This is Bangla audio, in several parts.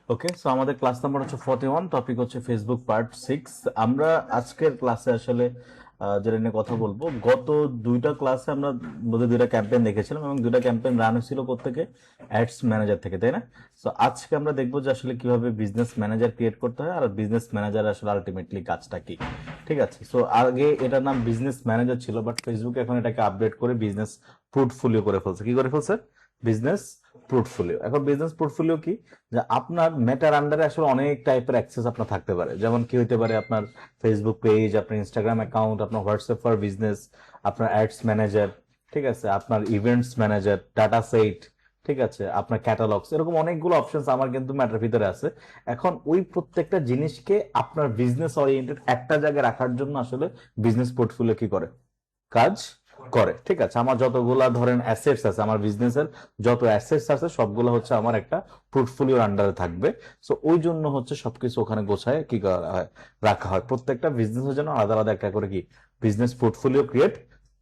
ওকে, সো আমাদের ক্লাস নাম্বার হচ্ছে 41, টপিক হচ্ছে ফেসবুক পার্ট 6। আমরা আজকের ক্লাসে আসলে যেটা নিয়ে কথা বলবো, গত দুইটা ক্লাসে আমরা বোধহয় দুইটা ক্যাম্পেইন দেখেছিলাম এবং দুইটা ক্যাম্পেইন রান হয়েছিল কোত্থেকে, অ্যাডস ম্যানেজার থেকে, তাই না? সো আজকে আমরা দেখবো যে আসলে কিভাবে বিজনেস ম্যানেজার ক্রিয়েট করতে হয় আর বিজনেস ম্যানেজার আসলে আলটিমেটলি কাজটা কি। ঠিক আছে, সো আগে এটার নাম বিজনেস ম্যানেজার ছিল, বাট ফেসবুক এখন এটাকে আপডেট করে বিজনেস পোর্টফোলিও করে ফেলছে। কি করে ফেলছে? Business portfolio. এখন বিজনেস পোর্টফোলিও কি, যে আপনার মেটার আন্ডারে আসলে অনেক টাইপের অ্যাক্সেস আপনার থাকতে পারে। যেমন কি হতে পারে, আপনার ফেসবুক পেজ, আপনার ইনস্টাগ্রাম অ্যাকাউন্ট, আপনার হোয়াটসঅ্যাপ ফর বিজনেস, আপনার অ্যাডস ম্যানেজার, ঠিক আছে, আপনার ইভেন্টস ম্যানেজার, ডাটা সেট, ঠিক আছে, আপনার ক্যাটালগস, এরকম অনেকগুলো অপশনস আমার কিন্তু ম্যাটার ভিতরে আছে। এখন ওই প্রত্যেকটা জিনিসকে আপনার বিজনেস ওরিয়েন্টেড একটা জায়গায় রাখার জন্য আসলে বিজনেস পোর্টফোলিও কি করে, কাজ করে। ঠিক আছে, আমার যতগুলা ধরেন অ্যাসেটস আছে, আমার বিজনেসের যত অ্যাসেটস আছে সবগুলো হচ্ছে আমার একটা পোর্টফোলিওর আন্ডারে থাকবে। সো ওই জন্য হচ্ছে সবকিছু ওখানে গোছায় কি করা হয়, রাখা হয়। প্রত্যেকটা বিজনেসের জন্য আলাদা আলাদা একটা করে কি বিজনেস পোর্টফোলিও ক্রিয়েট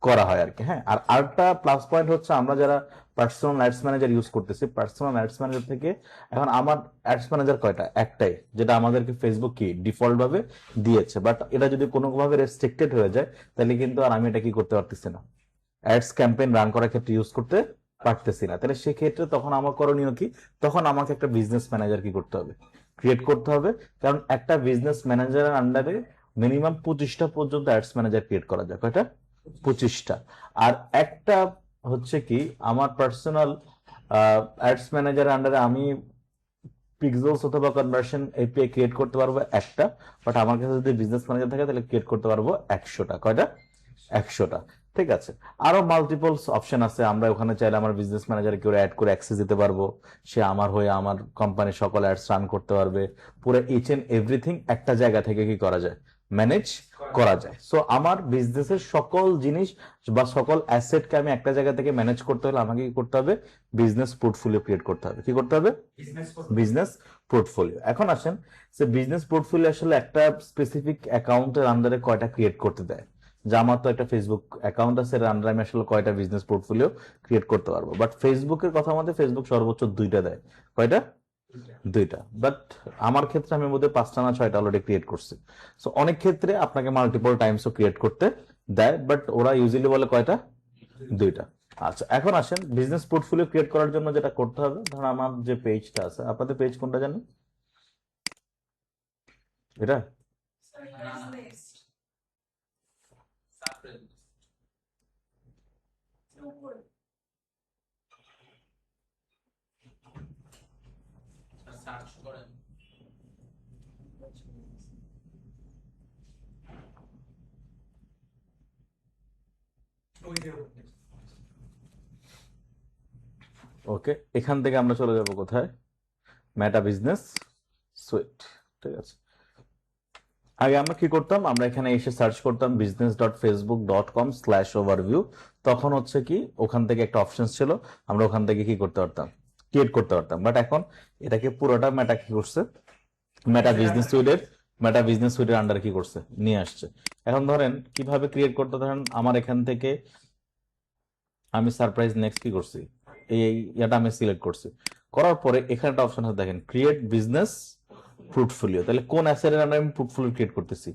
করা হয় আর কি। হ্যাঁ, আর আরেকটা প্লাস পয়েন্ট হচ্ছে, আমরা যারা পার্সোনাল অ্যাডস ম্যানেজার ইউজ করতেছি, পার্সোনাল অ্যাডস ম্যানেজার থেকে এখন আমার অ্যাডস ম্যানেজার কয়টা, একটাই, যেটা আমাদেরকে ফেসবুক কি ডিফল্ট ভাবে দিয়েছে। বাট এটা যদি কোনোভাবে রেস্ট্রিক্টেড হয়ে যায়, তাহলে কিন্তু আর আমি এটা কি করতে পারতেছি না, অ্যাডস ক্যাম্পেইন রান করার ক্ষেত্রে ইউজ করতে পারতেছি না। তাহলে সেক্ষেত্রে তখন আমার করণীয় কি, তখন আমাকে একটা বিজনেস ম্যানেজার কি করতে হবে, ক্রিয়েট করতে হবে। কারণ একটা বিজনেস ম্যানেজারের আন্ডারে মিনিমাম 25টা পর্যন্ত অ্যাডস ম্যানেজার ক্রিয়েট করা যায়। কয়টা? 25টা। আর একটা হচ্ছে কি, আমার পার্সোনাল অ্যাডস ম্যানেজারের আন্ডারে আমি পিক্সেলস অথবা কনভার্সন এপিআই ক্রিয়েট করতে পারবো একটা। বাট আমার কাছে যদি বিজনেস ম্যানেজার থাকে তাহলে ক্রিয়েট করতে পারবো 100টা। কয়টা? 100টা। ঠিক আছে, আরো মাল্টিপলস অপশন আছে। আমরা ওখানে চাইলে আমার বিজনেস ম্যানেজার কেউ অ্যাড করে অ্যাক্সেস দিতে পারবো। সে আমার হয়ে আমার কোম্পানির সকল অ্যাডস রান করতে পারবে। পুরো ইচ এন্ড এভরিথিং একটা জায়গা থেকে কি করা যায়, ম্যানেজ করা যায়। সো আমার বিজনেসের সকল জিনিস বা সকল অ্যাসেটকে আমি একটা জায়গা থেকে ম্যানেজ করতে হলে আমাকে কি করতে হবে, বিজনেস পোর্টফোলিও ক্রিয়েট করতে হবে। কি করতে হবে? Business portfolio. এখন আসেন, যে বিজনেস পোর্টফোলিও আসলে একটা স্পেসিফিক অ্যাকাউন্টের আন্ডারে কয়টা ক্রিয়েট করতে দেয়। যে আমার তো একটা ফেসবুক অ্যাকাউন্ট আছে, এর আন্ডারে আমি আসলে কয়টা বিজনেস পোর্টফোলিও ক্রিয়েট করতে পারবো। বাট ফেসবুকের কথা মতে ফেসবুক সর্বোচ্চ দুইটা দেয়। কয়টা? দুইটা। বাট আমার ক্ষেত্রে আমি বোধহয় 5টা না 6টা অলরেডি ক্রিয়েট করছি। সো অনেক ক্ষেত্রে আপনাকে মাল্টিপল টাইমসও ক্রিয়েট করতে দেয়, বাট ওরা ইউজুয়ালি বলে কয়টা, দুইটা। আচ্ছা, এখন আসেন বিজনেস পোর্টফোলিও ক্রিয়েট করার জন্য যেটা করতে হবে, ধরুন আমার যে পেজটা আছে, আপনাদের পেজ কোনটা জানেন? এটা ওকে, এখান থেকে আমরা চলে যাব কোথায়, মেটা বিজনেস সুইট। ঠিক আছে, আগে আমরা কি করতাম, আমরা এখানে এসে সার্চ করতাম business.facebook.com/overview। তখন হচ্ছে কি, ওখান থেকে একটা অপশন ছিল, আমরা ওখান থেকে কি করতে পারতাম, ক্রিয়েট করতে পারতাম। বাট এখন এটাকে পুরোটা মেটা কি করছে, মেটা বিজনেস সুইটের আন্ডারে কি করছে, নিয়ে আসছে। এখন ধরেন কিভাবে ক্রিয়েট করতে, ধরেন আমার এখান থেকে আমি সারপ্রাইজ নেক্সট কি করছি, এই ইয়াটা আমি সিলেক্ট করছি। করার পরে এখানে একটা অপশন আছে, দেখেন ক্রিয়েট বিজনেস পোর্টফোলিও। তাহলে কোন অ্যাসেটের আন্ডারে আমি পোর্টফোলিও ক্রিয়েট করতেছি,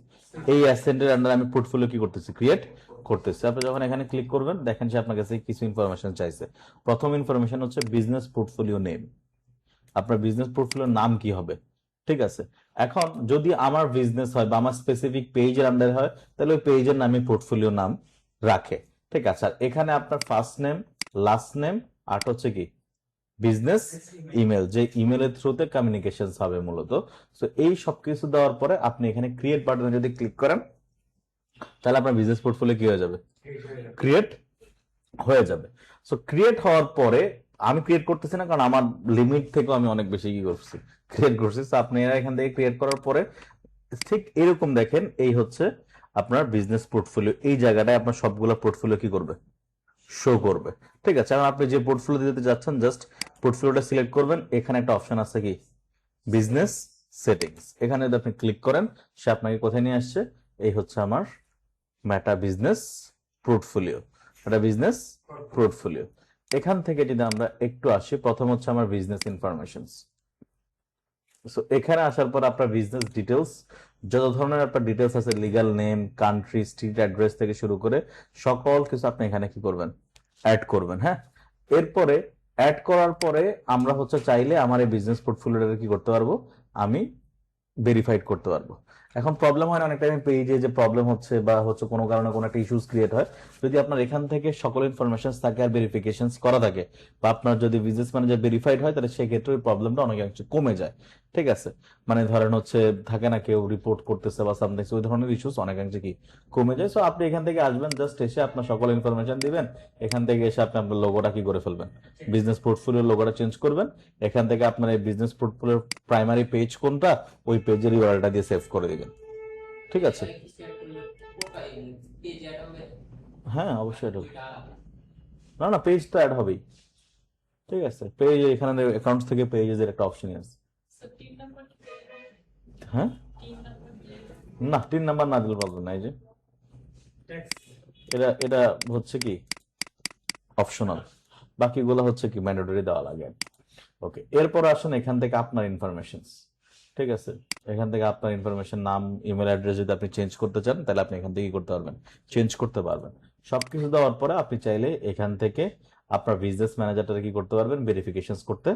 এই অ্যাসেটের আন্ডারে আমি পোর্টফোলিও কি করতেছি, ক্রিয়েট করতেছি। আপনি যখন এখানে ক্লিক করবেন, দেখেন সে আপনার কাছে কিছু ইনফরমেশন চাইছে। প্রথম ইনফরমেশন হচ্ছে বিজনেস পোর্টফোলিও নেম, আপনার বিজনেস পোর্টফোলিওর নাম কি হবে। ঠিক আছে, এখন যদি আমার বিজনেস হয় বা আমার স্পেসিফিক পেজের আন্ডারে হয়, তাহলে ওই পেজের নামে পোর্টফোলিও নাম রাখে। ঠিক আছে, আর এখানে আপনার ফার্স্ট নেম, লাস্ট নেম, আর হচ্ছে কি বিজনেস ইমেল, যে ইমেলের থ্রুতে কমিউনিকেশন হবে মূলত। সো এই সবকিছু দেওয়ার পরে আপনি এখানে ক্রিয়েট বাটনে যদি ক্লিক করেন, তাহলে আপনার বিজনেস পোর্টফোলিও কি হয়ে যাবে, ক্রিয়েট হয়ে যাবে। সো ক্রিয়েট হওয়ার পরে আমি ক্রিয়েট করতেছি না, কারণ আমার লিমিট থেকেও আমি অনেক বেশি কি করছি, ক্রিয়েট করছি। সো আপনি এখান থেকে ক্রিয়েট করার পরে ঠিক এরকম দেখেন, এই হচ্ছে আপনার বিজনেস পোর্টফোলিও। এই জায়গাটায় আপনার সবগুলো পোর্টফোলিও কি করবে, শো করবে। ঠিক আছে, এখন আপনি যে পোর্টফোলিও দিতে যাচ্ছেন, জাস্ট পোর্টফোলিওটা সিলেক্ট করবেন। এখানে একটা অপশন আছে কি, বিজনেস সেটিংস। এখানে যদি আপনি ক্লিক করেন, সে আপনাকে কোথায় নিয়ে আসছে, এই হচ্ছে আমার মেটা বিজনেস পোর্টফোলিও, মেটা বিজনেস পোর্টফোলিও। এখান থেকে যদি আমরা একটু আসি, প্রথম হচ্ছে আমার বিজনেস ইনফরমেশন। সো এখানে আসার পর আপনার বিজনেস ডিটেলস, যত ধরনের আপনার ডিটেলস আছে, legal name, country, street address থেকে শুরু করে সকল কিছু আপনি এখানে কি করবেন, অ্যাড করবেন। হ্যাঁ, এরপরে অ্যাড করার পরে আমরা হচ্ছে চাইলে আমার এই বিজনেস পোর্টফোলিওটা কি করতে পারবো, আমি ভেরিফাইড করতে পারবো। এখন প্রবলেম হয় না অনেক টাইম পেজে যে প্রবলেম হচ্ছে বা হচ্ছে কোনো কারণে কোনো একটা ইস্যুস ক্রিয়েট হয়, যদি আপনার এখান থেকে সকল ইনফরমেশন থাকে আর ভেরিফিকেশন করা থাকে বা আপনার যদি বিজনেস ম্যানেজার ভেরিফাইড হয়, তাহলে সেই ক্ষেত্রে ওই প্রবলেমটা অনেকাংশে কমে যায়। ঠিক আছে, মানে ধরেন হচ্ছে থাকে না কেউ রিপোর্ট করতেছে বা সামথিং, ওই ধরনের ইস্যুস অনেকাংশে কি কমে যায়। সো আপনি এখান থেকে আসবেন, জাস্ট এসে আপনার সকল ইনফরমেশন দিবেন, এখান থেকে এসে আপনি আপনার লোগোটা কি করে ফেলবেন, বিজনেস পোর্টফোলিওর লোগোটা চেঞ্জ করবেন। এখান থেকে আপনার এই বিজনেস পোর্টফোলিওর প্রাইমারি পেজ কোনটা, ওই পেজের ইউআরএলটা দিয়ে সেভ করে দিবেন। ঠিক আছে, হ্যাঁ অবশ্যই এটা না না, পেজ তো অ্যাড হবেই। ঠিক আছে, পেজ এখানে অ্যাকাউন্টস থেকে পেজের একটা অপশন আছে। হ্যাঁ, না 3 নাম্বার না দিলে প্রবলেম নাই, যে এটা এটা হচ্ছে কি অপশনাল, বাকিগুলো হচ্ছে কি ম্যান্ডেটরি দেওয়া লাগে। ওকে, এরপর আসুন এখান থেকে আপনার ইনফরমেশন। ঠিক আছে, এখান থেকে আপনার ইনফরমেশন, নাম, ইমেল অ্যাড্রেস যদি আপনি চেঞ্জ করতে চান, তাহলে আপনি এখান থেকে কি করতে পারবেন, চেঞ্জ করতে পারবেন। সবকিছু দেওয়ার পরে আপনি চাইলে এখান থেকে আপনার বিজনেস ম্যানেজারটা কি করতে পারবেন, ভেরিফিকেশন করতে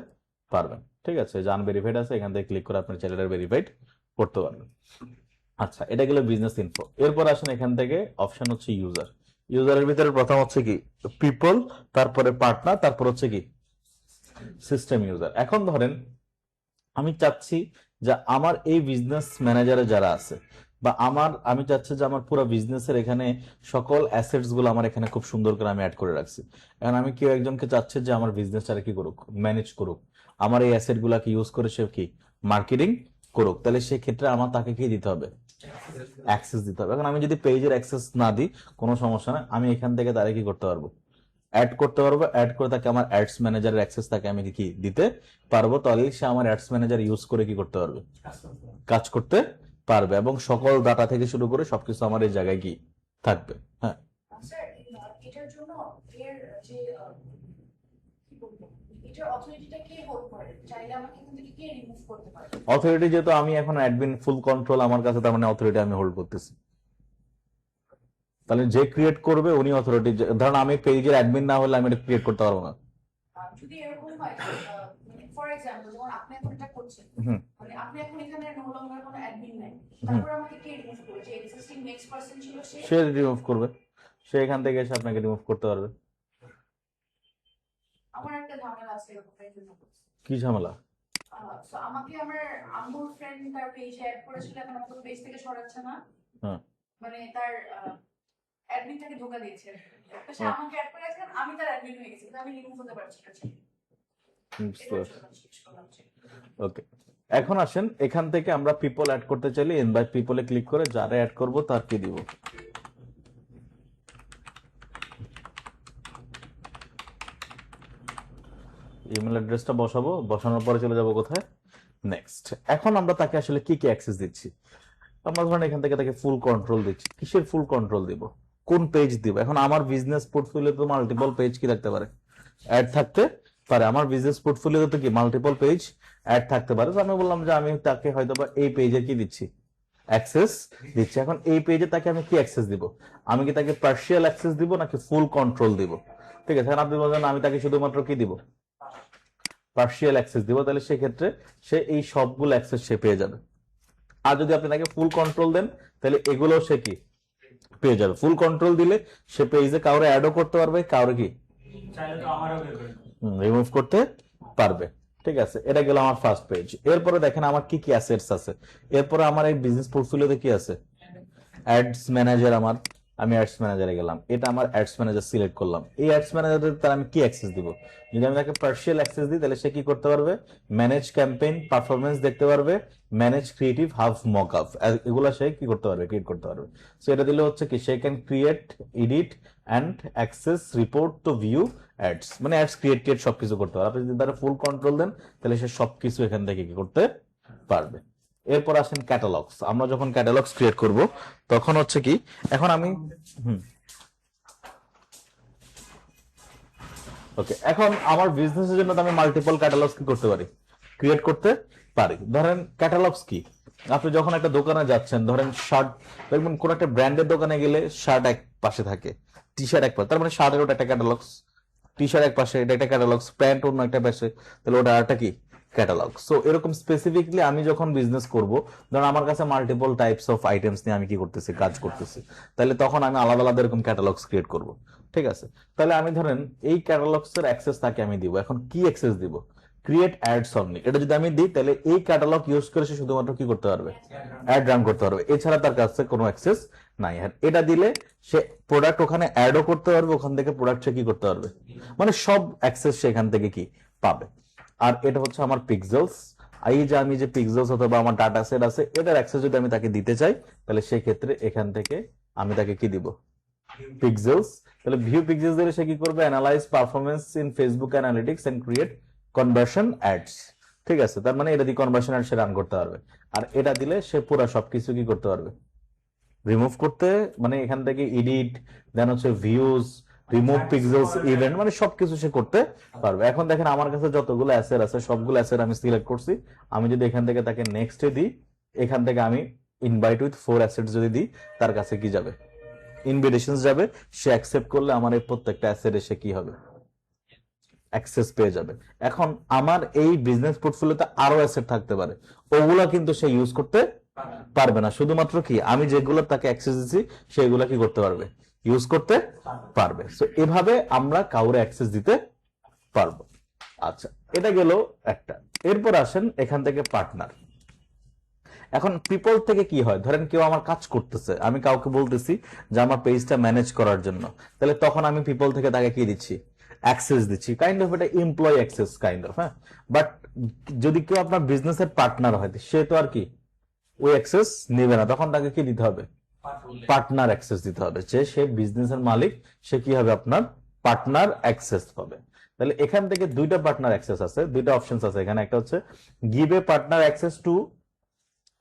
পারবেন। ঠিক আছে, যে আনভেরিফাইড আছে এখান থেকে ক্লিক করে আপনি চাইলে ভেরিফাইড করতে পারবেন। আচ্ছা, এটা গেল বিজনেস ইনফো। এরপর আসুন এখান থেকে অপশন হচ্ছে ইউজার। ইউজারের ভিতরে প্রথম হচ্ছে কি পিপল, তারপরে পার্টনার, তারপর হচ্ছে কি সিস্টেম ইউজার। এখন ধরেন আমি চাচ্ছি যে আমার এই বিজনেস ম্যানেজারে যারা আছে বা আমি চাচ্ছি যে আমার পুরো বিজনেসের এখানে সকল অ্যাসেটস গুলো আমার এখানে খুব সুন্দর করে আমি অ্যাড করে রাখছি। এখন আমি কেউ একজনকে চাচ্ছি যে আমার বিজনেসটা কি করুক, ম্যানেজ করুক, আমার এই অ্যাসেট গুলাকে ইউজ করে সে কি মার্কেটিং করুক, তাহলে সেই ক্ষেত্রে আমার তাকে কি দিতে হবে, অ্যাক্সেস দিতে হবে। এখন আমি যদি পেজের অ্যাক্সেস না দিই কোনো সমস্যা না, আমি এখান থেকে তারা কি করতে পারবো, অ্যাড করতে পারবো। অ্যাড করে তাকে আমার অ্যাডস ম্যানেজারের অ্যাক্সেস তাকে আমি কি দিতে পারবো, তাহলে সে আমার অ্যাডস ম্যানেজার ইউজ করে কি করতে পারবে, কাজ করতে পারবে, এবং সকল ডাটা থেকে শুরু করে সবকিছু আমার এই জায়গায় কি থাকবে। হ্যাঁ, স্যার এটার জন্য এর যে কি বলবো, এটার অথরিটিটা কে হোল্ড করে? চাইলে আমাকে এখান থেকে কে রিমুভ করতে পারে? অথরিটি যেহেতু আমি এখন অ্যাডমিন, ফুল কন্ট্রোল আমার কাছে, তার মানে অথরিটি আমি হোল্ড করতেছি। তাহলে যে ক্রিয়েট করবে উনি অথরিটি। ধরুন আমি পেজের অ্যাডমিন না হলে আমি এটা ক্রিয়েট করতে পারবো না। যদি এরকম হয়, ফর এক্সাম্পল যেমন আপনি এখন এটা করছেন, মানে আপনি এখন এখানে নো লঙ্গার কোনো অ্যাডমিন নাই, তারপর আমাকে কে রিমুভ করবে? যে এক্সিস্টিং নেক্সট পারসন ছিল সে রিমুভ করবে, সে এখান থেকে এসে আপনাকে রিমুভ করতে পারবে। আমার একটা ঝামেলা আছে এরকম, এই জন্য কি ঝামেলা? সো আমাকে আমার আম্মুর ফ্রেন্ড তার পেজে অ্যাড করেছিল, এখন আমাকে পেজ থেকে সরাচ্ছে না। হ্যাঁ, মানে তার অ্যাডমিনটাকে ধোকা দিয়েছে, তো সে আমাকে অ্যাড করে আছে, আমি তার অ্যাডমিন হয়ে গেছি, কিন্তু আমি রিমুভ হতে পারছি না। ওকে, এখন আসেন এখান থেকে আমরা পিপল অ্যাড করতে চাইলে ইনভাইট পিপলে ক্লিক করে যারা অ্যাড করব তারকে দিব। ইমেল অ্যাড্রেসটা বসাবো, বসানোর পরে চলে যাব কোথায়, নেক্সট। এখন আমরা তাকে আসলে কি কি অ্যাক্সেস দিচ্ছি, আমরা ধরেন এখান থেকে তাকে ফুল কন্ট্রোল দিচ্ছি। কিসের ফুল কন্ট্রোল দিব, কোন পেজ দিব? এখন আমার বিজনেস পোর্টফোলিও তো মাল্টিপল পেজ কি থাকতে পারে, অ্যাড থাকতে পারে। আমার বিজনেস পোর্টফোলিওতে কি মাল্টিপল পেজ অ্যাড থাকতে পারে। তো আমি বললাম যে আমি তাকে হয়তো বা এই পেজে কি দিচ্ছি, অ্যাক্সেস দিচ্ছি। এখন এই পেজে তাকে আমি কি অ্যাক্সেস দিব, আমি কি তাকে পার্শিয়াল অ্যাক্সেস দিব নাকি ফুল কন্ট্রোল দিব? ঠিক আছে, এখন আপনি বলছেন আমি তাকে শুধুমাত্র কি দিব, পার্শিয়াল অ্যাক্সেস দিব, তাহলে সেক্ষেত্রে সে এই সবগুলো অ্যাক্সেস সে পেয়ে যাবে। আর যদি আপনি তাকে ফুল কন্ট্রোল দেন, তাহলে এগুলো সে কি পেয়ে যাবে। ফুল কন্ট্রোল দিলে সে পেজে কাউরে অ্যাডও করতে পারবে, কাউরে কি রিমুভ করতে পারবে। ঠিক আছে, এটা গেল আমার ফার্স্ট পেজ। এরপরে দেখেন আমার কি কি অ্যাসেটস আছে। এরপরে আমার এই বিজনেস পোর্টফোলিওতে কি আছে, অ্যাডস ম্যানেজার। আমি অ্যাডস ম্যানেজারে গেলাম, এটা আমার অ্যাডস ম্যানেজার সিলেক্ট করলাম। এই অ্যাডস ম্যানেজারের তার আমি কি অ্যাক্সেস দিব, যদি আমি তাকে পার্শিয়াল অ্যাক্সেস দিই তাহলে সে কি করতে পারবে, ম্যানেজ ক্যাম্পেইন পারফরমেন্স দেখতে পারবে, manage creative half mock up, এগুলো সে কি করতে পারবে, ক্রিয়েট করতে পারবে। সো এটা দিলে হচ্ছে কি সে can create, edit and access report to view ads, মানে অ্যাডস ক্রিয়েট সবকিছু করতে পারবে। আপনি যদি তারা ফুল কন্ট্রোল দেন তাহলে সে সবকিছু এখান থেকে কি করতে পারবে। এরপর আসেন ক্যাটালগস। আমরা যখন ক্যাটালগস ক্রিয়েট করব তখন হচ্ছে কি, এখন আমি ওকে, এখন আমার বিজনেসের জন্য তো আমি মাল্টিপল ক্যাটালগস কি করতে পারি, ক্রিয়েট করতে পারি। ধরেন ক্যাটালগস কি, আপনি যখন একটা দোকানে যাচ্ছেন, ধরেন শার্ট, দেখবেন কোন একটা ব্র্যান্ডের দোকানে গেলে শার্ট এক পাশে থাকে, টি শার্ট এক পাশে, তার মানে শার্টের ওটা একটা ক্যাটালগস, টি শার্ট এক পাশে, এটা একটা ক্যাটালগস, প্যান্ট অন্য একটা পাশে, তাহলে ওটা একটা কি ক্যাটালগ। সো এরকম স্পেসিফিকলি আমি যখন বিজনেস করব, ধরুন আমার কাছে মাল্টিপল টাইপস অফ আইটেমস নিয়ে আমি কি করতেছি, কাজ করতেছি, তাহলে তখন আমি আলাদা আলাদা এরকম ক্যাটালগস ক্রিয়েট করব। ঠিক আছে, তাহলে আমি ধরেন এই ক্যাটালগস এর অ্যাক্সেস তাকে আমি দিব। এখন কি অ্যাক্সেস দিব? ক্রিয়েট অ্যাডস অনলি, এটা যদি আমি দিই তাহলে এই ক্যাটালগ ইউজ করে সে শুধুমাত্র কি করতে পারবে, অ্যাড রান করতে পারবে, এছাড়া তার কাছে কোনো অ্যাক্সেস নাই। আর এটা দিলে সে প্রোডাক্ট ওখানে অ্যাডও করতে পারবে, ওখান থেকে প্রোডাক্ট সে কি করতে পারবে, মানে সব অ্যাক্সেস সে এখান থেকে কি পাবে। আর এটা হচ্ছে আমার পিক্সেলস, এই যে আমি যে পিক্সেলস অথবা আমার ডাটা সেট আছে, এটার অ্যাক্সেস যদি আমি তাকে দিতে চাই, তাহলে সেই ক্ষেত্রে এখান থেকে আমি তাকে কি দিব, পিক্সেলস। তাহলে ভিউ পিক্সেলস দিলে সে কি করবে, analyse performance in Facebook analytics and create conversion ads. ঠিক আছে, তার মানে এটা দিয়ে কনভার্সন অ্যাড সে রান করতে পারবে। আর এটা দিলে সে পুরো সবকিছু কি করতে পারবে, রিমুভ করতে, মানে এখান থেকে এডিট, দেন হচ্ছে ভিউজ, রিমুভ পিক্সেলস, ইভেন্ট, মানে সবকিছু সে করতে পারবে। এখন দেখেন আমার কাছে যতগুলো অ্যাসেট আছে সবগুলো অ্যাসেট আমি সিলেক্ট করছি। আমি যদি এখান থেকে তাকে নেক্সট এ দিই, এখান থেকে আমি ইনভাইট উইথ 4 অ্যাসেটস যদি দিই, তার কাছে কি যাবে, ইনভিটেশনস যাবে। সে অ্যাকসেপ্ট করলে আমার এই প্রত্যেকটা অ্যাসেট এসে কি হবে, অ্যাক্সেস পেয়ে যাবে। এখন আমার এই বিজনেস পোর্টফোলিওতে আরো অ্যাসেট থাকতে পারে, ওগুলা কিন্তু সে ইউজ করতে পারবে না, শুধুমাত্র কি আমি যেগুলো তাকে অ্যাক্সেস দিচ্ছি সেগুলো কি করতে পারবে, ইউজ করতে পারবে। সো এভাবে আমরা কাউরে অ্যাক্সেস দিতে পারবো। আচ্ছা, এটা গেল একটা। এরপর আসেন এখান থেকে পার্টনার। এখন পিপল থেকে কি হয়, ধরেন কেউ আমার কাজ করতেছে, আমি কাউকে বলতেছি যে আমার পেজটা ম্যানেজ করার জন্য, তাহলে তখন আমি পিপল থেকে তাকে কি দিচ্ছি, অ্যাক্সেস দিচ্ছি, কাইন্ড অফ এটা এমপ্লয় অ্যাক্সেস কাইন্ড অফ। হ্যাঁ, বাট যদি কেউ আপনার বিজনেসের পার্টনার হয়, সে তো আর কি ওই অ্যাক্সেস নেবে না, তখন তাকে কি দিতে হবে, পার্টনার অ্যাক্সেস দিতে হবে। যে সে বিজনেসের মালিক, সে কি হবে, আপনার পার্টনার অ্যাক্সেস পাবে। তাহলে এখান থেকে দুইটা পার্টনার অ্যাক্সেস আছে, দুইটা অপশনস আছে এখানে। একটা হচ্ছে give a partner access to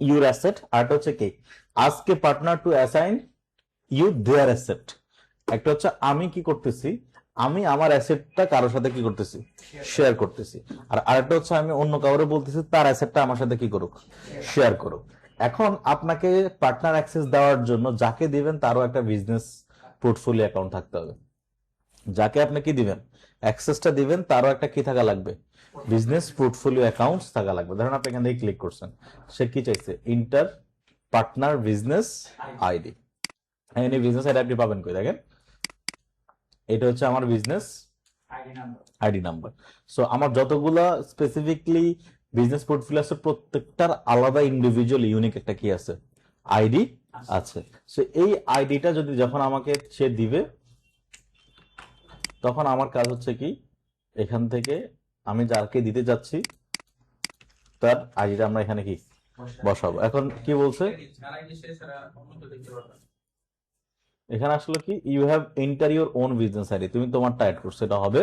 your asset, আর একটা হচ্ছে কি ask a partner to assign you their asset. একটা হচ্ছে আমি কি করতেছি, আমি আমার অ্যাসেটটা কারোর সাথে কি করতেছি, শেয়ার করতেছি। আর আরেকটা হচ্ছে আমি অন্য কাউরে বলতেছি তার অ্যাসেটটা আমার সাথে কি করুক, শেয়ার করুক। এখন আপনাকে পার্টনার অ্যাক্সেস দেওয়ার জন্য যাকে দিবেন তারও একটা বিজনেস পোর্টফোলিও অ্যাকাউন্ট থাকতে হবে। যাকে আপনি কি দিবেন, অ্যাক্সেসটা দিবেন, তারও একটা কি থাকা লাগবে, বিজনেস পোর্টফোলিও অ্যাকাউন্টস থাকা লাগবে। ধরেন আপনি এখান থেকে ক্লিক করছেন, সে কি চাইছে, ইন্টার পার্টনার বিজনেস আইডি। এই বিজনেস আইডি আপনি পাবেন কই, দেখেন এটা হচ্ছে আমার বিজনেস আইডি নাম্বার। সো আমার যতগুলা স্পেসিফিকলি বিজনেস পোর্টফোলিও আছে, প্রত্যেকটার আলাদা ইন্ডিভিজুয়াল ইউনিক একটা কি আছে, আইডি আছে। সো এই আইডিটা যদি যখন আমাকে সে দিবে, তখন আমার কাজ হচ্ছে কি, এখান থেকে আমি যাকে দিতে যাচ্ছি তার আইডিটা আমরা এখানে কি বসাবো। এখন কি বলছে এখানে, আসলে কি you have enter your own business ID, তুমি তোমারটা অ্যাড করছো, এটা হবে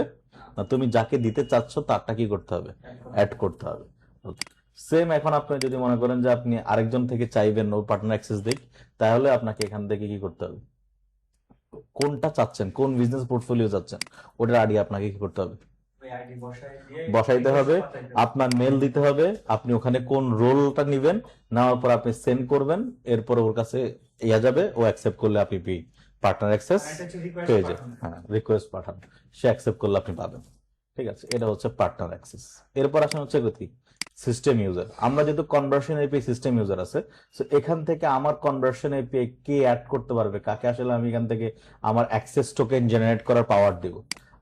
না, তুমি যাকে দিতে চাচ্ছ তারটা কি করতে হবে, অ্যাড করতে হবে। সেম এখন আপনি যদি মনে করেন যে আপনি আরেকজন থেকে চাইবেন ও পার্টনার অ্যাক্সেস দিক, তাহলে আপনাকে এখান থেকে কি করতে হবে, কোনটা চাচ্ছেন, কোন বিজনেস পোর্টফোলিও চাচ্ছেন, ওটার আইডি আপনাকে কি করতে হবে, বসাইতে হবে, আপনার মেল দিতে হবে, আপনি ওখানে কোন রোলটা নিবেন, নেওয়ার পর আপনি সেন্ড করবেন, এরপর ওর কাছে ইয়া যাবে, ও অ্যাকসেপ্ট করলে আপনি পার্টনার অ্যাক্সেস পেয়ে যাবেন। হ্যাঁ, রিকোয়েস্ট পাঠান, সে অ্যাকসেপ্ট করলে আপনি পাবেন। ঠিক আছে, এটা হচ্ছে পার্টনার অ্যাক্সেস। এরপর আসেন হচ্ছে কি সিস্টেম ইউজার। আমরা যেহেতু কনভার্সন এপিআই সিস্টেম ইউজার আছে, সো এখান থেকে আমার কনভার্সন এপিআই কে অ্যাড করতে পারবে, কাকে আসলে আমি এখান থেকে আমার অ্যাক্সেস টোকেন জেনারেট করার পাওয়ার দিব।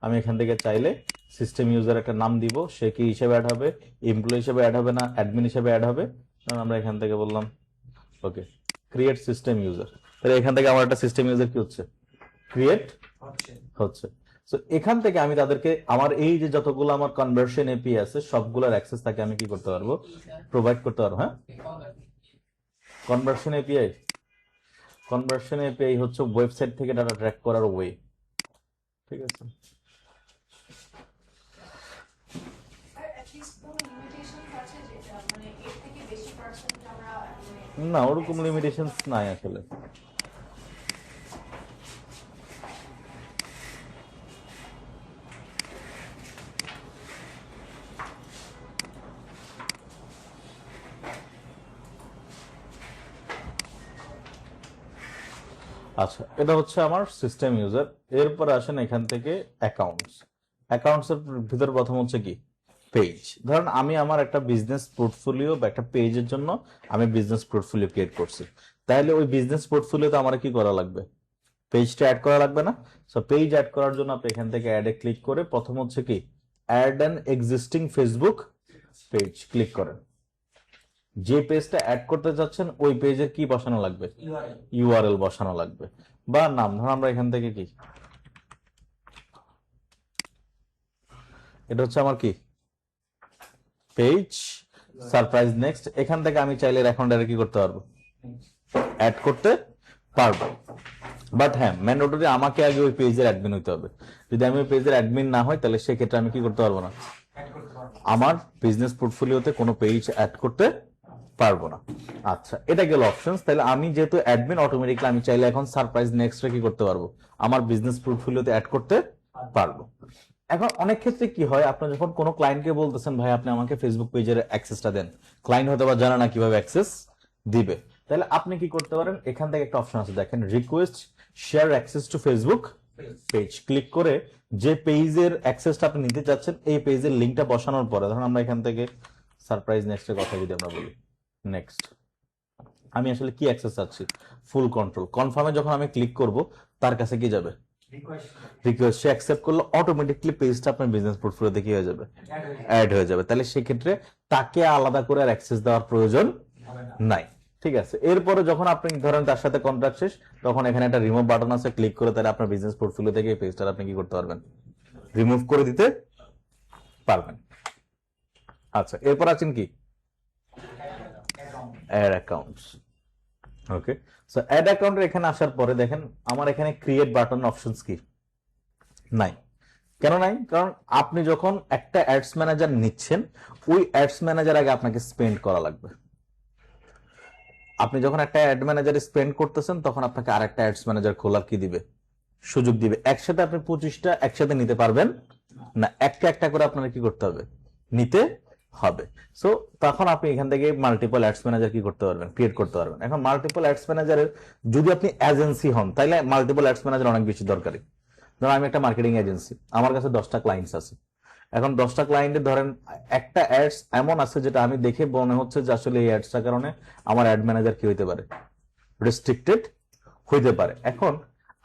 আমি এখান থেকে চাইলে সিস্টেম ইউজার একটা নাম দিব, সে কি হিসেবে অ্যাড হবে, এমপ্লয়ি হিসেবে অ্যাড হবে না অ্যাডমিন হিসেবে অ্যাড হবে। কারণ আমরা এখান থেকে বললাম ওকে ক্রিয়েট সিস্টেম ইউজার, তাহলে এখান থেকে আমার একটা সিস্টেম ইউজার কি হচ্ছে, ক্রিয়েট হচ্ছে। সো এখান থেকে আমি তাদেরকে আমার এই যে যতগুলো আমার কনভার্সন এপিআই আছে সবগুলোর অ্যাক্সেস তাকে আমি কি করতে পারবো, প্রোভাইড করতে পারবো। হ্যাঁ, কনভার্সন এপিআই হচ্ছে ওয়েবসাইট থেকে ডাটা ট্র্যাক করার ওয়ে। ঠিক আছে, না ওরকম লিমিটেশনস নাই আসলে। আচ্ছা, এটা হচ্ছে আমার সিস্টেম ইউজার। এরপর আসেন এখান থেকে অ্যাকাউন্টস। অ্যাকাউন্টস এর ভিতর প্রথম হচ্ছে কি পেজ। ধরেন আমি আমার একটা বিজনেস পোর্টফোলিও বা একটা পেজের জন্য আমি বিজনেস পোর্টফোলিও ক্রিয়েট করছি, তাহলে ওই বিজনেস পোর্টফোলিওতে আমার কি করা লাগবে? পেজটা অ্যাড করা লাগবে না? সো পেজ অ্যাড করার জন্য আপনি এখান থেকে অ্যাডে ক্লিক করে প্রথম হচ্ছে কি add an existing Facebook page click করেন। যে পেজটা অ্যাড করতে চাচ্ছেন ওই পেজের কি বসানো লাগবে? ইউআরএল বসানো লাগবে বা নাম। ধর আমরা এখান থেকে কি, এটা হচ্ছে আমার কি পেজ সারপ্রাইজ নেক্সট। এখান থেকে আমি চাইলে অ্যাকাউন্টে কি করতে পারবো? অ্যাড করতে পারবো। বাট হ্যাঁ, ম্যান্ডেটরি আমাকে আগে ওই পেজের অ্যাডমিন হইতে হবে। যদি আমি ওই পেজের অ্যাডমিন না হয় তাহলে সেক্ষেত্রে আমি কি করতে পারবো না, আমার বিজনেস পোর্টফোলিওতে কোনো পেজ অ্যাড করতে পারবো না। আচ্ছা, এটা গেল অপশনস। তাহলে আমি যেহেতু অ্যাডমিন, অটোমেটিকলি আমি চাইলে এখন সারপ্রাইজ নেক্সটে কি করতে পারবো? আমার বিজনেস পোর্টফোলিওতে অ্যাড করতে পারবো। এখন অনেক ক্ষেত্রে কি হয়, আপনি যখন কোনো ক্লায়েন্টকে বলতেছেন ভাই আপনি আমাকে ফেসবুক পেজের অ্যাক্সেসটা দেন, ক্লায়েন্ট হয়তো বা জানে না কিভাবে অ্যাক্সেস দিবে, তাহলে আপনি কি করতে পারেন? এখান থেকে একটা অপশন আছে দেখেন, request share access to Facebook page. Click করে যে পেজের অ্যাক্সেসটা আপনি নিতে চাচ্ছেন এই পেজের লিঙ্কটা বসানোর পরে, ধরুন আমরা এখান থেকে সারপ্রাইজ নেক্সটের কথা যদি আমরা বলি, নেক্সট আমি আসলে কি অ্যাক্সেস চাচ্ছি? Full control. কনফার্মে যখন আমি ক্লিক করব তার কাছে কি যাবে? রিকোয়েস্ট। সে অ্যাকসেপ্ট করলে অটোমেটিকলি পেজটা আপনার বিজনেস পোর্টফোলিওতে কি হয়ে যাবে? অ্যাড হয়ে যাবে। তাহলে সেক্ষেত্রে তাকে আলাদা করে আর অ্যাক্সেস দেওয়ার প্রয়োজন নাই। ঠিক আছে, এরপরে যখন আপনি ধরেন তার সাথে কন্ট্রাক্ট শেষ, তখন এখানে একটা রিমুভ বাটন আছে, ক্লিক করে তাহলে আপনার বিজনেস পোর্টফোলিও থেকে এই পেজটা আপনি কি করতে পারবেন? রিমুভ করে দিতে পারবেন। আচ্ছা, এরপর আছেন কি অ্যাড অ্যাকাউন্টস। ওকে, সো অ্যাড অ্যাকাউন্টের এখানে আসার পরে দেখেন আমার এখানে ক্রিয়েট বাটন অপশনস কি নাই। কেন নাই? কারণ আপনি যখন একটা অ্যাডস ম্যানেজার নিচ্ছেন ওই অ্যাডস ম্যানেজার আগে আপনাকে স্পেন্ড করা লাগবে। আপনি যখন একটা অ্যাড ম্যানেজার স্পেন্ড করতেছেন তখন আপনাকে আরেকটা অ্যাডস ম্যানেজার খোলার কি দিবে? সুযোগ দিবে। একসাথে আপনি 25টা একসাথে নিতে পারবেন না, একটা একটা করে আপনার কি করতে হবে? নিতে হবে। সো তখন আপনি এখান থেকে মাল্টিপল অ্যাডস ম্যানেজার কি করতে পারবেন? ক্রিয়েট করতে পারবেন। এখন মাল্টিপল অ্যাডস ম্যানেজারের যদি আপনি এজেন্সি হন তাহলে মাল্টিপল অ্যাডস ম্যানেজার অনেক বেশি দরকারি। ধরুন আমি একটা মার্কেটিং এজেন্সি, আমার কাছে 10টা ক্লায়েন্টস আছে। এখন 10টা ক্লায়েন্টের ধরেন একটা অ্যাডস এমন আছে যেটা আমি দেখে মনে হচ্ছে যে আসলে এই অ্যাডসটার কারণে আমার অ্যাড ম্যানেজার কি হইতে পারে? রেস্ট্রিক্টেড হইতে পারে। এখন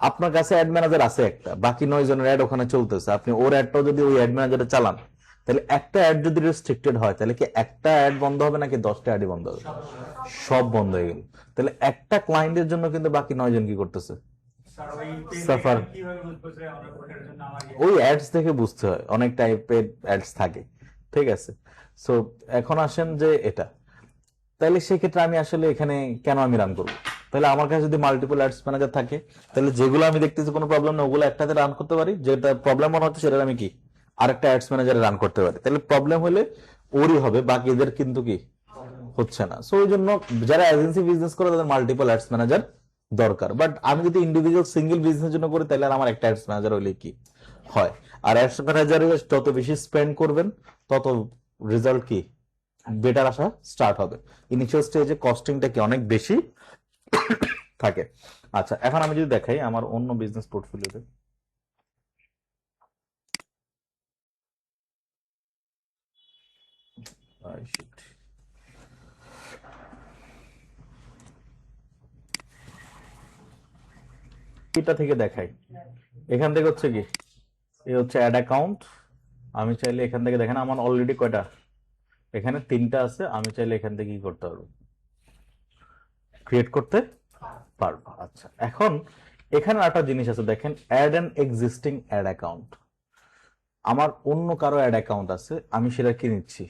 আপনার কাছে অ্যাড ম্যানেজার আছে একটা, বাকি 9 জনের অ্যাড ওখানে চলতেছে, আপনি ওর অ্যাডটাও যদি ওই অ্যাড ম্যানেজারে চালান তাহলে একটা অ্যাড যদি রেস্ট্রিক্টেড হয় তাহলে কি একটা অ্যাড বন্ধ হবে নাকি 10টা অ্যাডই বন্ধ হবে? সব বন্ধ হয়ে গেল। তাহলে একটা ক্লায়েন্টের জন্য কিন্তু বাকি 9 জন কি করতেছে? সাফার। ওই অ্যাডস থেকে বুঝতে হয়, অনেক টাইপের অ্যাডস থাকে। ঠিক আছে, সো এখন আসেন যে এটা, তাহলে সেক্ষেত্রে আমি আসলে এখানে কেন আমি রান করবো? তাহলে আমার কাছে যদি মাল্টিপল অ্যাডস ম্যানেজার থাকে তাহলে যেগুলো আমি দেখতেছি কোনো প্রবলেম না ওগুলো একটাতে রান করতে পারি, যেটা প্রবলেম মনে হচ্ছে সেটা আমি কি আরেকটা অ্যাডস ম্যানেজারে রান করতে পারি। তাহলে প্রবলেম হলে ওরই হবে, বাকি এদের কিন্তু কি হচ্ছে না। সো ওই জন্য যারা এজেন্সি বিজনেস করে তাদের মাল্টিপল অ্যাডস ম্যানেজার দরকার। বাট আমি যদি ইন্ডিভিজুয়াল সিঙ্গেল বিজনেসের জন্য করি তাহলে আমার একটা অ্যাডস ম্যানেজার হইলে কি হয়? আর অ্যাডস ম্যানেজারে যত বেশি স্পেন্ড করবেন তত রেজাল্ট কি বেটার আসা স্টার্ট হবে। ইনিশিয়াল স্টেজে কস্টিংটা কি অনেক বেশি থাকে। আচ্ছা, এখন আমি যদি দেখাই আমার অন্য বিজনেস পোর্টফোলিওতে, এটা থেকে দেখাই। এখান থেকে হচ্ছে কি এই হচ্ছে অ্যাড অ্যাকাউন্ট। আমি চাইলে এখান থেকে দেখেন আমার অলরেডি কয়টা, এখানে 3টা আছে। আমি চাইলে এখান থেকে কি করতে পারবো? ক্রিয়েট করতে পারবো। আচ্ছা, এখন এখানে একটা জিনিস আছে দেখেন, add an existing ad account. আমার অন্য কারো অ্যাড অ্যাকাউন্ট আছে, আমি সেটা কি নিচ্ছি?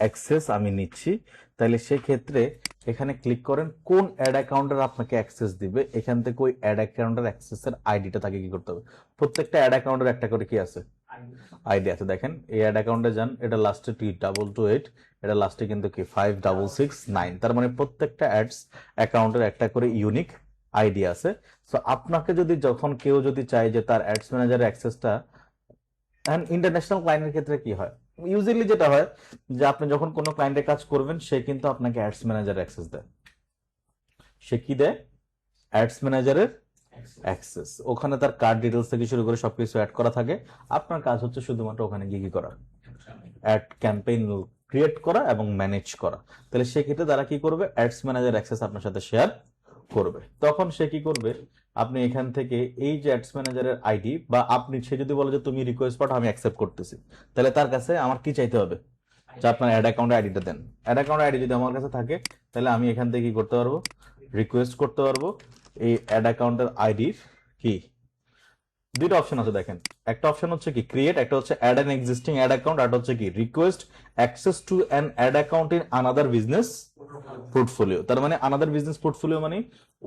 অ্যাক্সেস আমি নিচ্ছি। তাহলে সেক্ষেত্রে এখানে ক্লিক করেন কোন অ্যাড অ্যাকাউন্টের আপনাকে অ্যাক্সেস দিবে, এখান থেকে ওই অ্যাড অ্যাকাউন্টের অ্যাক্সেসের আইডিটা তাকে কি করতে হবে? প্রত্যেকটা অ্যাড অ্যাকাউন্টের একটা করে কি আছে? আইডি আছে। দেখেন এই অ্যাড অ্যাকাউন্টে যান, এটা লাস্টে 228, এটা লাস্টে কিন্তু কি 5669। তার মানে প্রত্যেকটা অ্যাডস অ্যাকাউন্টের একটা করে ইউনিক আইডি আছে। সো আপনাকে যদি যখন কেউ যদি চায় যে তার অ্যাডস ম্যানেজারের অ্যাক্সেসটা, ইন্টারন্যাশনাল ক্লায়েন্টের ক্ষেত্রে কি হয় ইউজুয়ালি যেটা হয় যে আপনি যখন কোনো ক্লায়েন্টের কাজ করবেন সে কিন্তু আপনাকে অ্যাডস ম্যানেজার অ্যাক্সেস দেয়। সে কি দেয়? অ্যাডস ম্যানেজারের অ্যাক্সেস, ওখানে তার কার্ড ডিটেলস থেকে শুরু করে সবকিছু অ্যাড করা থাকে। আপনার কাজ হচ্ছে শুধুমাত্র ওখানে গিয়ে কি করা, অ্যাড ক্যাম্পেইন ক্রিয়েট করা এবং ম্যানেজ করা। তাহলে সেক্ষেত্রে তারা কি করবে, অ্যাডস ম্যানেজার অ্যাক্সেস আপনার সাথে শেয়ার করবে। তখন সে কি করবে, আপনি এখান থেকে এই যে অ্যাডস ম্যানেজারের আইডি বা আপনি, সে যদি বলে যে তুমি রিকোয়েস্ট পাঠাও আমি অ্যাকসেপ্ট করতেছি, তাহলে তার কাছে আমার কি চাইতে হবে, যে আপনার অ্যাড অ্যাকাউন্ট আইডিটা দেন। অ্যাড অ্যাকাউন্ট আইডি যদি আমার কাছে থাকে তাহলে আমি এখান থেকে কি করতে পারবো, রিকোয়েস্ট করতে পারবো এই অ্যাড অ্যাকাউন্টের আইডির কি দুইটা অপশন আছে দেখেন। একটা অপশন হচ্ছে কি ক্রিয়েট, একটা হচ্ছে add an existing ad account, আর হচ্ছে কি request access to an ad account in another business portfolio. তার মানে আনাদার বিজনেস পোর্টফোলিও মানে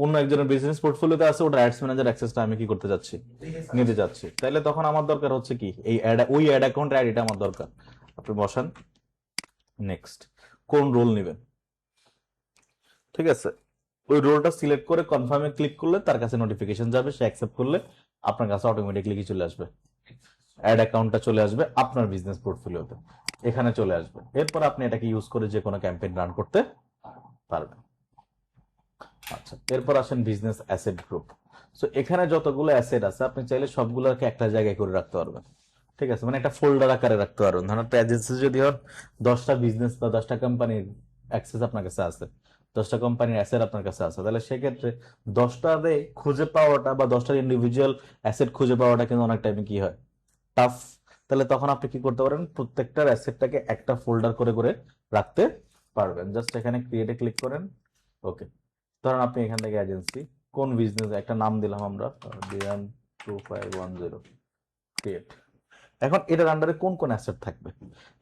অন্য একজনের বিজনেস পোর্টফোলিওতে আছে, ওটা অ্যাডস ম্যানেজার অ্যাক্সেসটা আমি কি করতে যাচ্ছি, নিতে যাচ্ছি। তাহলে তখন আমার দরকার হচ্ছে কি এই ওই অ্যাড অ্যাকাউন্টের আইডিটা আমার দরকার। আপনি বসান নেক্সট, কোন রোল নেবেন, ঠিক আছে। ওই রোলটা সিলেক্ট করে কনফার্মে ক্লিক করলে তার কাছে নোটিফিকেশন যাবে, সে অ্যাকসেপ্ট করলে আপনার কাছে অটোমেটিকলি কি চলে আসবে, অ্যাড অ্যাকাউন্টটা চলে আসবে আপনার বিজনেস পোর্টফোলিওতে, এখানে চলে আসবে। এরপর আপনি এটাকে ইউজ করে যে কোনো ক্যাম্পেইন রান করতে পারবেন। আচ্ছা, এরপর আসেন বিজনেস অ্যাসেট গ্রুপ। সো এখানে যতগুলো অ্যাসেট আছে আপনি চাইলে সবগুলোকে একটা জায়গায় করে রাখতে পারবেন, ঠিক আছে, মানে একটা ফোল্ডার আকারে রাখতে পারবেন। ধরুন একটা এজেন্সি যদি হন, 10টা বিজনেস বা 10টা কোম্পানির অ্যাক্সেস আপনার কাছে আছে, 10টা কোম্পানির অ্যাসেট আপনার কাছে আছে, তাহলে সেক্ষেত্রে 10টাতে খুঁজে পাওয়াটা বা 10টা ইন্ডিভিজুয়াল অ্যাসেট খুঁজে পাওয়াটা কিন্তু অনেক টাইমে কি হয়, টাফ। তাহলে তখন আপনি কি করতে পারেন, প্রত্যেকটার অ্যাসেটটাকে একটা ফোল্ডার করে করে রাখতে পারবেন। জাস্ট এখানে ক্রিয়েটে ক্লিক করেন, ওকে। ধরেন আপনি এখান থেকে এজেন্সি কোন বিজনেস একটা নাম দিলাম আমরা, ডিএম 2510 ক্রিয়েট। এখন এটার আন্ডারে কোন কোন অ্যাসেট থাকবে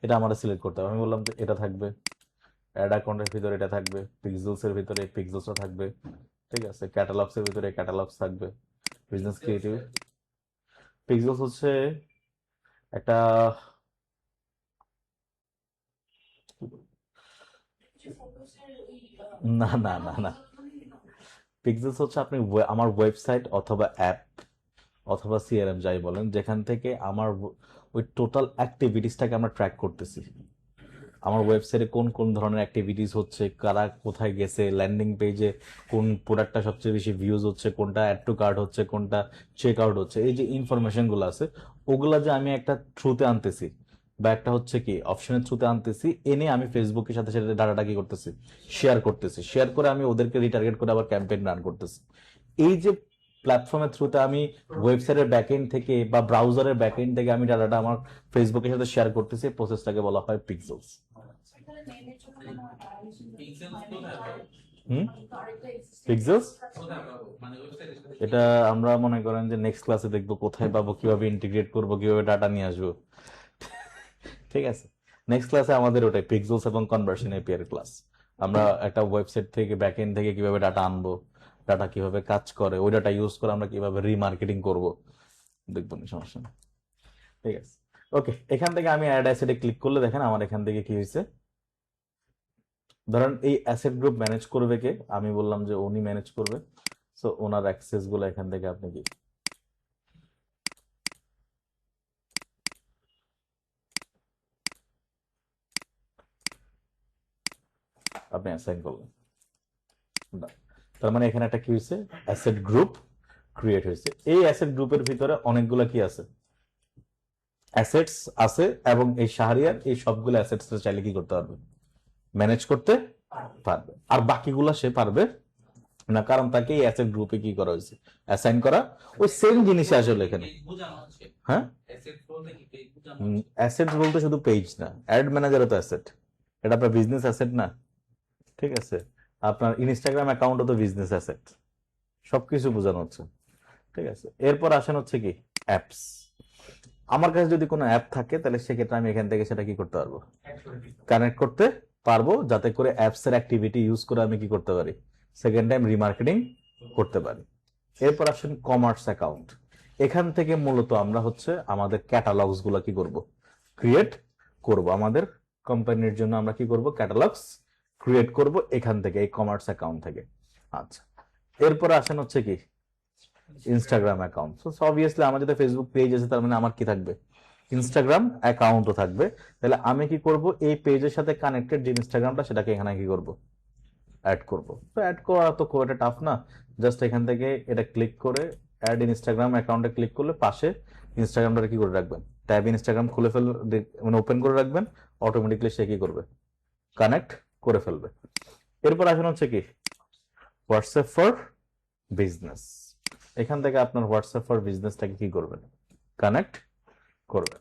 এটা আমরা সিলেক্ট করতে হবে। আমি বললাম যে এটা থাকবে, অ্যাড অ্যাকাউন্টের ভিতরে এটা থাকবে, পিক্সেলস এর ভিতরে পিক্সেলসও থাকবে, ঠিক আছে, ক্যাটালগস এর ভিতরে ক্যাটালগস থাকবে, বিজনেস ক্রিয়েটিভ পিক্সেলস হচ্ছে একটা, না না না না, পিক্সেলস হচ্ছে আপনি আমার ওয়েবসাইট অথবা অ্যাপ অথবা সিআরএম যাই বলেন, যেখান থেকে আমার ওই টোটাল অ্যাক্টিভিটিসটাকে আমরা ট্র্যাক করতেছি। আমার ওয়েবসাইটে কোন কোন ধরনের অ্যাক্টিভিটিস হচ্ছে, কারা কোথায় গেছে, ল্যান্ডিং পেজে কোন প্রোডাক্টটা সবচেয়ে বেশি ভিউজ হচ্ছে, কোনটা অ্যাড টু কার্ট হচ্ছে, কোনটা চেক আউট হচ্ছে, এই যে ইনফরমেশনগুলো আছে ওগুলা যে আমি একটা থ্রুতে আনতেছি বা একটা হচ্ছে কি অপশনের থ্রুতে আনতেছি, এনে আমি ফেসবুকের সাথে সাথে ডাটাটা কি করতেছি, শেয়ার করতেছি। শেয়ার করে আমি ওদেরকে রিটার্গেট করে আবার ক্যাম্পেইন রান করতেছি। এই যে প্ল্যাটফর্মের থ্রুতে আমি ওয়েবসাইটের ব্যাকএন্ড থেকে বা ব্রাউজারের ব্যাকএন্ড থেকে আমি ডাটাটা আমার ফেসবুকের সাথে শেয়ার করতেছি, প্রসেসটাকে বলা হয় পিক্সেলস। হুম, পিক্সেলস এটা আমরা মনে করেন যে নেক্সট ক্লাসে দেখবো কোথায় পাবো, কিভাবে ইন্টিগ্রেট করবো, কিভাবে ডাটা নিয়ে আসবো, ঠিক আছে। নেক্সট ক্লাসে আমাদের ওটাই পিক্সেলস এবং কনভার্সন এপিআই ক্লাস। আমরা একটা ওয়েবসাইট থেকে ব্যাকএন্ড থেকে কিভাবে ডাটা আনবো, ডাটা কিভাবে কাজ করে, ওই ডাটা ইউজ করে আমরা কিভাবে রিমার্কেটিং করব, দেখবো না, সমস্যা নেই, ঠিক আছে। ওকে, এখান থেকে আমি অ্যাড অ্যাসেটে ক্লিক করলে দেখেন আমার এখান থেকে কি হয়েছে। ধরেন এই অ্যাসেট গ্রুপ ম্যানেজ করবে কে, আমি বললাম যে উনি ম্যানেজ করবে। সো ওনার অ্যাক্সেস গুলো এখান থেকে আপনি কি আপনি অ্যাসাইন করলেন। Done. তার মানে এখানে একটা কি হয়েছে, অ্যাসেট গ্রুপ ক্রিয়েট হয়েছে। এই অ্যাসেট গ্রুপের ভিতরে অনেকগুলা কি আছে, অ্যাসেটস আছে, এবং এই শাহরিয়ার এই সবগুলো অ্যাসেটস চাইলে কি করতে পারবে, ম্যানেজ করতে পারবে। আর বাকিগুলা সে পারবে না, কারণ তাকে এই অ্যাসেট গ্রুপে কি করা হয়েছে, অ্যাসাইন করা। ওই সেম জিনিসই আসলে এখানে, হ্যাঁ, অ্যাসেটস বলতে শুধু পেজ না, অ্যাড ম্যানেজারও তো অ্যাসেট, এটা আপনার বিজনেস অ্যাসেট না, ঠিক আছে। আপনার ইনস্টাগ্রাম অ্যাকাউন্টও তো বিজনেস অ্যাসেট, সবকিছু বোঝানো হচ্ছে, ঠিক আছে। এরপর আসেন হচ্ছে কি অ্যাপস। আমার কাছে যদি কোনো অ্যাপ থাকে তাহলে সেক্ষেত্রে আমি এখান থেকে সেটা কি করতে পারবো, কানেক্ট করতে পারবো, যাতে করে অ্যাপস এর অ্যাক্টিভিটি ইউজ করে আমি কি করতে পারি, সেকেন্ড টাইম রিমার্কেটিং করতে পারি। এরপর আসেন কমার্স অ্যাকাউন্ট। এখান থেকে মূলত আমরা হচ্ছে আমাদের ক্যাটালগস গুলো কি করব, ক্রিয়েট করব। আমাদের কোম্পানির জন্য আমরা কি করব, ক্যাটালগস ক্রিয়েট করব এখান থেকে, এই কমার্স অ্যাকাউন্ট থেকে। আচ্ছা, এরপর আসেন হচ্ছে কি ইনস্টাগ্রাম অ্যাকাউন্ট। সো অবভিয়াসলি আমার যদি ফেসবুক পেজ আছে তার মানে আমার কি থাকবে, ইনস্টাগ্রাম অ্যাকাউন্টও থাকবে। তাহলে আমি কি করব, এই পেজের সাথে কানেক্টেড যে ইনস্টাগ্রামটা সেটাকে এখানে কি করব, অ্যাড করব। তো অ্যাড করা তো খুব একটা টাফ না, জাস্ট এখান থেকে এটা ক্লিক করে অ্যাড ইনস্টাগ্রাম অ্যাকাউন্টে ক্লিক করলে পাশে ইনস্টাগ্রামটা কি করে রাখবেন, ট্যাব ইনস্টাগ্রাম খুলে মানে ওপেন করে রাখবেন, অটোমেটিকলি সে কি করবে, কানেক্ট করে ফেলবে। এরপর আসেন হচ্ছে কি হোয়াটসঅ্যাপ ফর বিজনেস। এখান থেকে আপনার হোয়াটসঅ্যাপ ফর বিজনেসটাকে কি করবেন, কানেক্ট করবেন।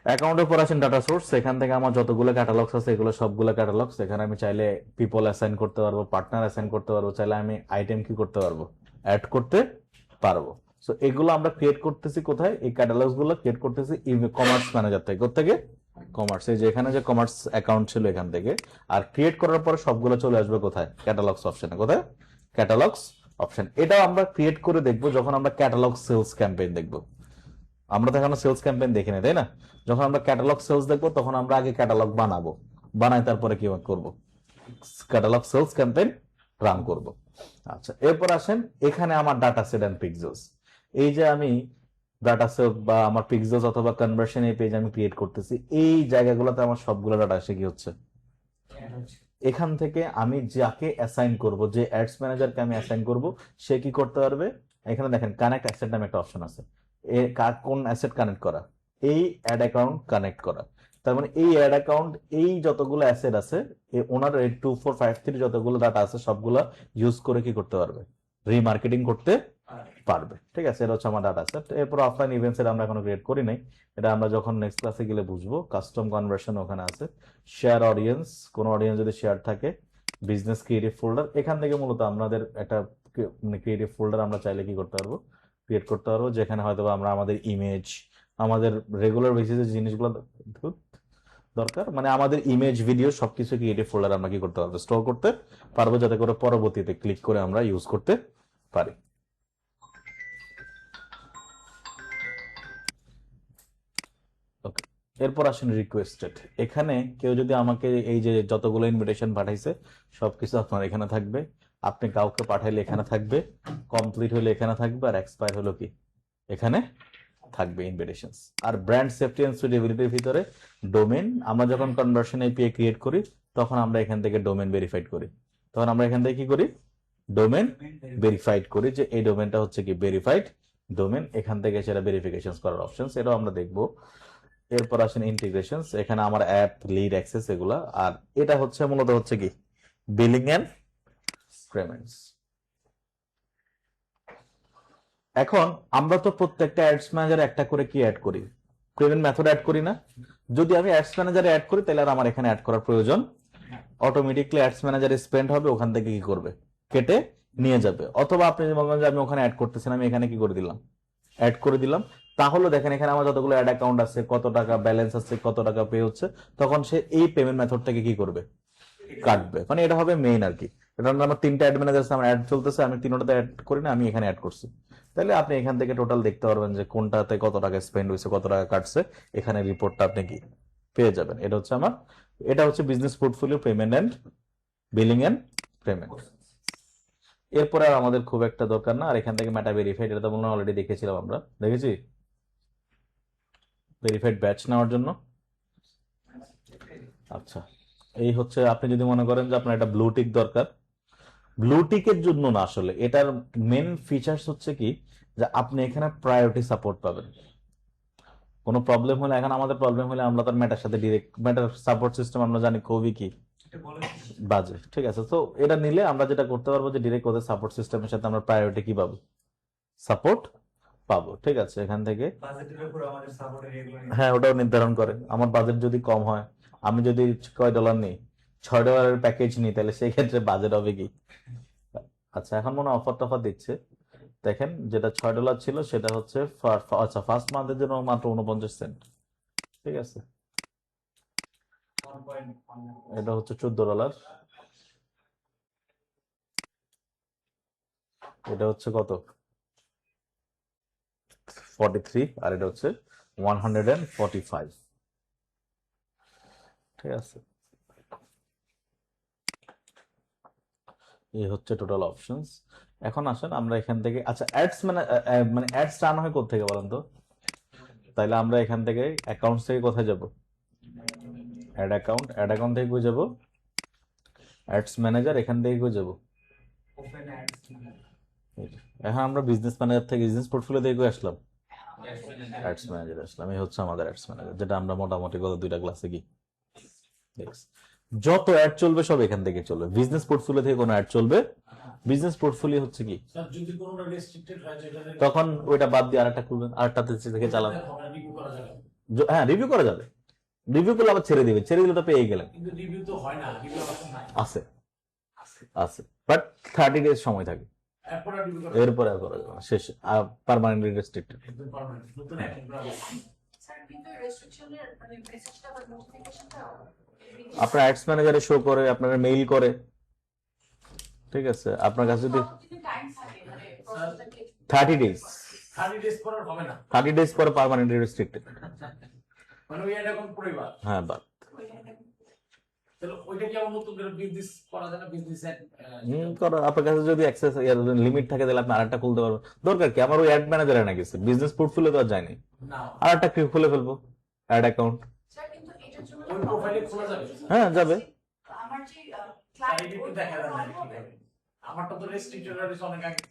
অ্যাকাউন্টের পর আসেন ডাটা সোর্স, এখান থেকে আমার যতগুলো ক্যাটালগস আছে এগুলো সবগুলো ক্যাটালগস। এখানে আমি চাইলে পিপল অ্যাসাইন করতে পারবো, পার্টনার অ্যাসাইন করতে পারবো, চাইলে আমি আইটেম কি করতে পারবো, অ্যাড করতে পারবো। সো এগুলো আমরা ক্রিয়েট করতেছি কোথায়, এই ক্যাটালগস গুলো ক্রিয়েট করতেছি কমার্স ম্যানেজার থেকে। কোথেকে, কমার্স, এই যে এখানে যে কমার্স অ্যাকাউন্ট ছিল এখান থেকে। আর ক্রিয়েট করার পর সবগুলো চলে আসবে কোথায়, ক্যাটালগস অপশনে। কোথায়, ক্যাটালগস অপশন। এটাও আমরা ক্রিয়েট করে দেখবো যখন আমরা ক্যাটালগ সেলস ক্যাম্পেইন দেখবো। আমরা তো এখনো সেলস ক্যাম্পেইন দেখি না, তাই না? যখন আমরা ক্যাটালগ সেলস দেখবো তখন আমরা আগে ক্যাটালগ বানাবো, বানাই তারপরে কি করব, ক্যাটালগ সেলস ক্যাম্পেইন রান করব। আচ্ছা, এরপর আসেন এখানে আমার ডাটা সেট এন্ড পিক্সেলস। এই যে আমি ডাটা সেট বা আমার পিক্সেলস অথবা কনভার্সন এই পেজ আমি ক্রিয়েট করতেছি, এই জায়গাগুলোতে আমার সবগুলো ডাটা এসে কি হচ্ছে, এখান থেকে আমি যাকে অ্যাসাইন করব, যে অ্যাডস ম্যানেজারকে আমি অ্যাসাইন করব, সে কি করতে পারবে। এখানে দেখেন কানেক্ট অ্যাসেট নামে একটা অপশন আছে, কোন অ্যাসেট কানেক্ট করা, এই অ্যাড অ্যাকাউন্ট কানেক্ট করা। তার মানে এই অ্যাড অ্যাকাউন্ট, এই যতগুলো অ্যাসেট আছে, ওনার 2453 যতগুলো ডাটা আছে সবগুলো ইউজ করে কি করতে পারবে, রিমার্কেটিং করতে পারবে। ঠিক আছে, এটা হচ্ছে আমার ডাটা সেট। এরপর অফলাইন ইভেন্টস এর আমরা এখনো ক্রিয়েট করি নাই, এটা আমরা যখন নেক্সট ক্লাসে গেলে বুঝবো। কাস্টম কনভার্সন ওখানে আছে, শেয়ার অডিয়েন্স, কোন অডিয়েন্স যদি শেয়ার থাকে, বিজনেস ক্রিয়েটিভ ফোল্ডার, এখান থেকে মূলত আমাদের একটা মানে ক্রিয়েটিভ ফোল্ডার আমরা চাইলে কি করতে পারবো, ক্রিয়েট করতে পারবো, যেখানে হয়তো আমরা আমাদের ইমেজ, আমাদের রেগুলার বেসিসে জিনিসগুলো দরকার, মানে আমাদের ইমেজ ভিডিও সবকিছু ক্রিয়েটিভ ফোল্ডার আমরা কি করতে পারবো, স্টোর করতে পারবো, যাতে করে পরবর্তীতে ক্লিক করে আমরা ইউজ করতে পারি। ওকে, এরপর আসেন রিকোয়েস্টেড। এখানে কেউ যদি আমাকে এই যে যতগুলো ইনভিটেশন পাঠাইছে সবকিছু আপনার এখানে থাকবে, আপনি কাউকে পাঠাইলে এখানে থাকবে, কমপ্লিট হলে এখানে থাকবে, আর এক্সপায়ার হলো কি এখানে থাকবে ইনভিটেশনস। আর ব্র্যান্ড সেফটি এন্ড সুইটেবিলিটির ভিতরে ডোমেন, আমরা যখন কনভার্সন এপিআই ক্রিয়েট করি তখন আমরা এখান থেকে ডোমেন ভেরিফাইড করি, তখন আমরা এখান থেকে কি করি, ডোমেন ভেরিফাইড করি, যে এই ডোমেনটা হচ্ছে কি ভেরিফাইড ডোমেন। এখান থেকে সেটা ভেরিফিকেশন করার অপশন, এটাও আমরা দেখবো। এরপর আসেন ইন্টিগ্রেশনস, এখানে আমার অ্যাপ লিড অ্যাক্সেস এগুলা। আর এটা হচ্ছে মূলত হচ্ছে কি বিলিং এন্ড পেমেন্টস। এখন আমরা তো প্রত্যেকটা অ্যাডস ম্যানেজারে একটা করে কি অ্যাড করি, পেমেন্ট মেথড অ্যাড করি না? যদি আমি অ্যাডস ম্যানেজারে অ্যাড করি তাহলে আর আমার এখানে অ্যাড করার প্রয়োজন, অটোমেটিকলি অ্যাডস ম্যানেজারে স্পেন্ড হবে, ওখান থেকে কি করবে, কেটে নিয়ে যাবে। অথবা আপনি যদি বলেন যে আমি ওখানে অ্যাড করতেছি না, আমি এখানে কি করে দিলাম, অ্যাড করে দিলাম, তাহলে দেখেন এখানে আমার যতগুলো অ্যাড অ্যাকাউন্ট আছে, কত টাকা ব্যালেন্স আছে, কত টাকা পে হচ্ছে, তখন সে এই পেমেন্ট মেথড থেকে কি করবে, কাটবে। মানে এটা হবে মেইন আর কি। এটা আমার তিনটা অ্যাড ম্যানেজার আমার অ্যাড চলতেছে, আমি তিনটাতে অ্যাড করি না, আমি এখানে অ্যাড করছি। তাহলে আপনি এখান থেকে টোটাল দেখতে পারবেন যে কোনটাতে কত টাকা স্পেন্ড হয়েছে, কত টাকা কাটছে, এখানে রিপোর্টটা আপনি কি পেয়ে যাবেন। এটা হচ্ছে আমার, এটা হচ্ছে business portfolio payment and billing and payment. এরপরে আর আমাদের খুব একটা দরকার না। আর এখান থেকে মেটা ভেরিফাইড, এটা তো মনে হয় অলরেডি দেখেছিলাম, আমরা দেখেছি ভেরিফাইড ব্যাচ নেওয়ার জন্য। আচ্ছা, এই হচ্ছে আপনি যদি মনে করেন যে আপনার একটা ব্লু টিক দরকার, ব্লু টিকের জন্য না, আসলে এটার মেন ফিচার্স হচ্ছে কি, যে আপনি এখানে প্রায়োরিটি সাপোর্ট পাবেন। কোনো প্রবলেম হলে, এখন আমাদের প্রবলেম হলে আমরা তার মেটার সাথে ডিরেক্ট, মেটার সাপোর্ট সিস্টেম আমরা জানি খুবই কি বাজে। ঠিক আছে, তো এটা নিলে আমরা যেটা করতে পারবো যে ডিরেক্ট ওদের সাপোর্ট সিস্টেমের সাথে আমরা প্রায়োরিটি কি পাবো, সাপোর্ট পাবো। ঠিক আছে, এখান থেকে হ্যাঁ ওটাও নির্ধারণ করে। আমার বাজেট যদি কম হয়, আমি যদি কয় ডলার নিই, $6 প্যাকেজ নিই, তাহলে সেই ক্ষেত্রে বাজেট হবে কি। আচ্ছা, এখন মনে অফার টফার দিচ্ছে, দেখেন যেটা $6 ছিল সেটা হচ্ছে আচ্ছা ফার্স্ট মান্থের জন্য মাত্র 49 সেন্ট। ঠিক আছে, এটা হচ্ছে $14, এটা হচ্ছে কত 43, আর এটা হচ্ছে 145। ঠিক আছে, এই হচ্ছে টোটাল অপশনস। এখন আসেন আমরা এখান থেকে, আচ্ছা অ্যাডস মানে অ্যাডস রান হয় কোথা থেকে বলেন তো, তাইলে আমরা এখান থেকে অ্যাকাউন্টস থেকে কোথায় যাব, অ্যাড অ্যাকাউন্ট, অ্যাড অ্যাকাউন্ট থেকে কই যাব, অ্যাডস ম্যানেজার এখান থেকে কই যাব? ওপেন অ্যাডস এখন আমরা বিজনেস ম্যানেজার থেকে বিজনেস পোর্টফোলিও থেকে কই আসলাম? ম্যানেজার অ্যাডস ম্যানেজার আসলাম। এই হচ্ছে আমাদের অ্যাডস ম্যানেজার, যেটা আমরা মোটামুটি গত 2টা ক্লাসে কি দেখছি। যত অ্যাড চলবে সব এখান থেকে চলবে, বিজনেস পোর্টফোলিও থেকে কোনো অ্যাড চলবে। বিজনেস পোর্টফোলিও হচ্ছে কি, স্যার যদি কোনোটা রেস্ট্রিক্টেড হয় যেটা তখন ওইটা বাদ দিয়ে আরেকটা খুলবেন, আরেকটাতে থেকে চালাবেন। রিভিউ করা যাবে, হ্যাঁ, রিভিউ করা যাবে। রিভিউ করলে আবার ছেড়ে দিবে, ছেড়ে দিলে তো পেয়ে গেলেন। কিন্তু রিভিউ তো হয় না, রিভিউ অপশন নাই। আছে আছে, বাট 30 ডেজ সময় থাকে, এরপর রিভিউ করা এরপরে আর করা যাবে না, শেষ। Permanently restricted. একদম পার্মানেন্ট নতুন অ্যাকাউন্ট করা হবে। স্যার কিন্তু রেস্ট্রিকশনের মানে মেসেজটা বা নোটিফিকেশনটা আপনার অ্যাডস ম্যানেজারে শো করে, আপনার মেইল করে, ঠিক আছে। আপনার কাছে যদি টাইম থাকে মানে প্রসেসটাকে 30 ডেজ 30 ডেজ পর আর হবে না, 30 ডেজ পরে পার্মানেন্টলি রেস্ট্রিক্টেড। মানে ওই অ্যাকাউন্ট পুরোই বাদ। হ্যাঁ, বাদ। তাহলে ওইটা কি আবার নতুন করে বিজনেস করা যায় না? বিজনেস করো। আপনার কাছে যদি অ্যাক্সেস লিমিট থাকে তাহলে আপনি আরেকটা খুলতে পারবেন। দরকার কি, আমার ওই অ্যাড ম্যানেজারে না গেছে, বিজনেস পোর্টফোলিও তো আর যায়নি, না আরেকটা খুলে ফেলবো অ্যাড অ্যাকাউন্ট। স্যার কিন্তু এটার জন্য ওই প্রোফাইলে খোলা যাবে। হ্যাঁ, যাবে। আমার যে তাই ক্লায়েন্ট একটু দেখা যাবে না কিভাবে। আমারটা তো রেস্ট্রিক্টেড হয়েছে অনেক আগে,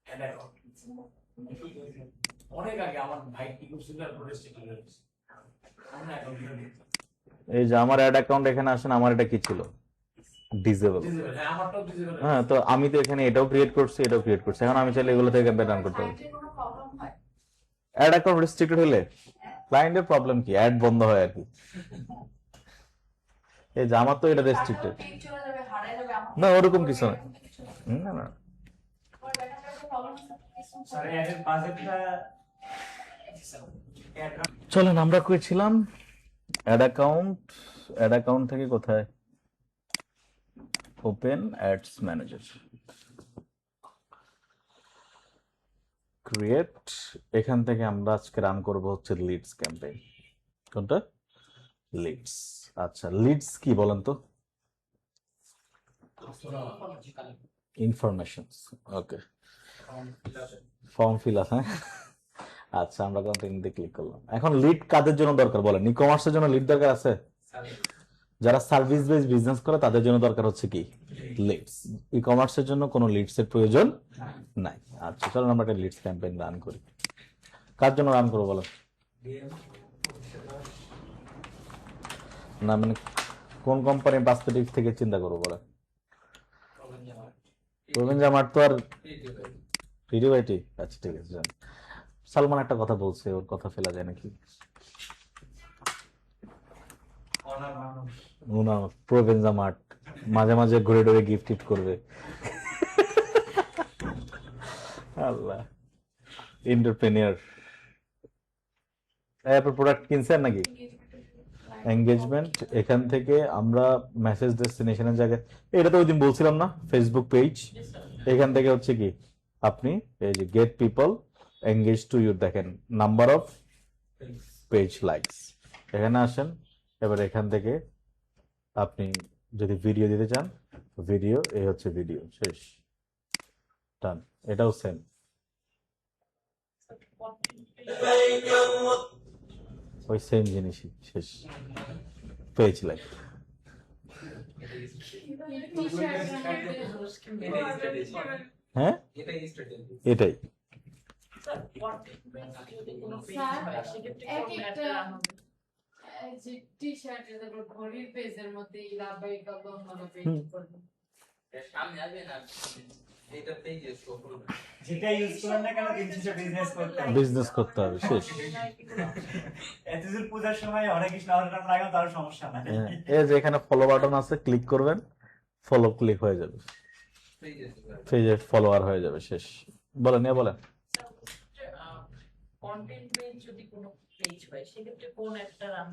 অ্যাড অ্যাকাউন্ট অনেক আগে আমার ভাই কি করছিল, তারপর রেস্ট্রিক্টেড হয়েছে অন্য অ্যাকাউন্ট। এই যে আমার অ্যাড অ্যাকাউন্ট এখানে আসেন, আমার এটা কি ছিল? ডিসেবল। ডিজেবল, হ্যাঁ আমারটাও ডিজেবল। হ্যাঁ, তো আমি তো এখানে এটাও ক্রিয়েট করছি, এটাও ক্রিয়েট করছি। এখন আমি চাইলে এগুলো থেকে ক্যাম্পেইন রান করতে পারবো। ক্লায়েন্টের কোনো প্রবলেম হয় অ্যাড অ্যাকাউন্ট রেস্ট্রিক্টেড হলে ক্লায়েন্টের প্রবলেম কি, অ্যাড বন্ধ হয় আর কি। এই যে আমার তো এটা রেস্ট্রিক্টেড। পেজ চলে যাবে, হারায় যাবে আমার না, ওরকম কিছু না। না না, পরে দেখা যাবে প্রবলেম স্যার এর বাজেটটা চলেন আমরা করেছিলাম অ্যাড অ্যাকাউন্ট। অ্যাড অ্যাকাউন্ট থেকে কোথায়? Open ads manager, create. এখান থেকে আমরা আজকে রান করব হচ্ছে লিডস ক্যাম্পেইন। কোনটা? লিডস। আচ্ছা, লিডস কি বলেন তো? ইনফরমেশনস। ওকে, ফর্ম ফিল আপ। হ্যাঁ, আচ্ছা, আমরা কন্টিনিউতে ক্লিক করলাম। এখন লিড কাদের জন্য দরকার বলেন? ই কমার্সের জন্য লিড দরকার আছে? যারা সার্ভিস বেস বিজনেস করে তাদের জন্য দরকার হচ্ছে কি? লিডস। ই কমার্সের জন্য কোনো লিডস এর প্রয়োজন নাই। আচ্ছা, চলুন আমরা একটা লিডস ক্যাম্পেইন রান করি। কার জন্য রান করবো বলেন? না মানে কোন কোম্পানির পার্সপেক্টিভ থেকে চিন্তা করবো বলেন? প্রবীণ জামার তো আর ভিডিও আইটি। আচ্ছা, ঠিক আছে, জান। সালমান একটা কথা বলছে, ওর কথা ফেলা যায় নাকি? না, প্রবীণ জামাট মাঝে মাঝে ঘুরে ঘুরে গিফট টিফট করবে। আল্লাহ, এন্টারপ্রেনিয়ার। এরপর প্রোডাক্ট কিনছেন নাকি? এঙ্গেজমেন্ট। এখান থেকে আমরা মেসেজ ডেস্টিনেশনের জায়গায়, এটা তো ওই দিন বলছিলাম না, ফেসবুক পেজ। এখান থেকে হচ্ছে কি, আপনি এই যে gate people engage to your, দেখেন নাম্বার অফ পেজ লাইকস। এখানে আসেন। এবার এখান থেকে আপনি যদি ভিডিও দিতে চান, ভিডিও, এই হচ্ছে ভিডিও, শেষ, ডান। এটাও সেম, ওই সেম জিনিসই, শেষ, পেজ লাইক। হ্যাঁ, এটাই। যে টি-শার্ট তারপর ঘড়ির পেজের মধ্যে ইলাবাই কলম মানে পেজ করব সামনে আসবে না, এটা পেজে শো করবে। যেটা ইউজ করেন না কেন দিন শেষে বিজনেস করতে হবে। বিজনেস করতে হবে, শেষ। এতদিন পূজার সময় হরে কৃষ্ণ হরে রাম লাগাও, তার সমস্যা নাই। এই যে এখানে ফলো বাটন আছে, ক্লিক করবেন, ফলো ক্লিক হয়ে যাবে, পেজে ফলোয়ার হয়ে যাবে, শেষ। বলেন, বলেন। কন্টেন্ট পেজ যদি কোনো পেজ হয় সেক্ষেত্রে কোন একটা রান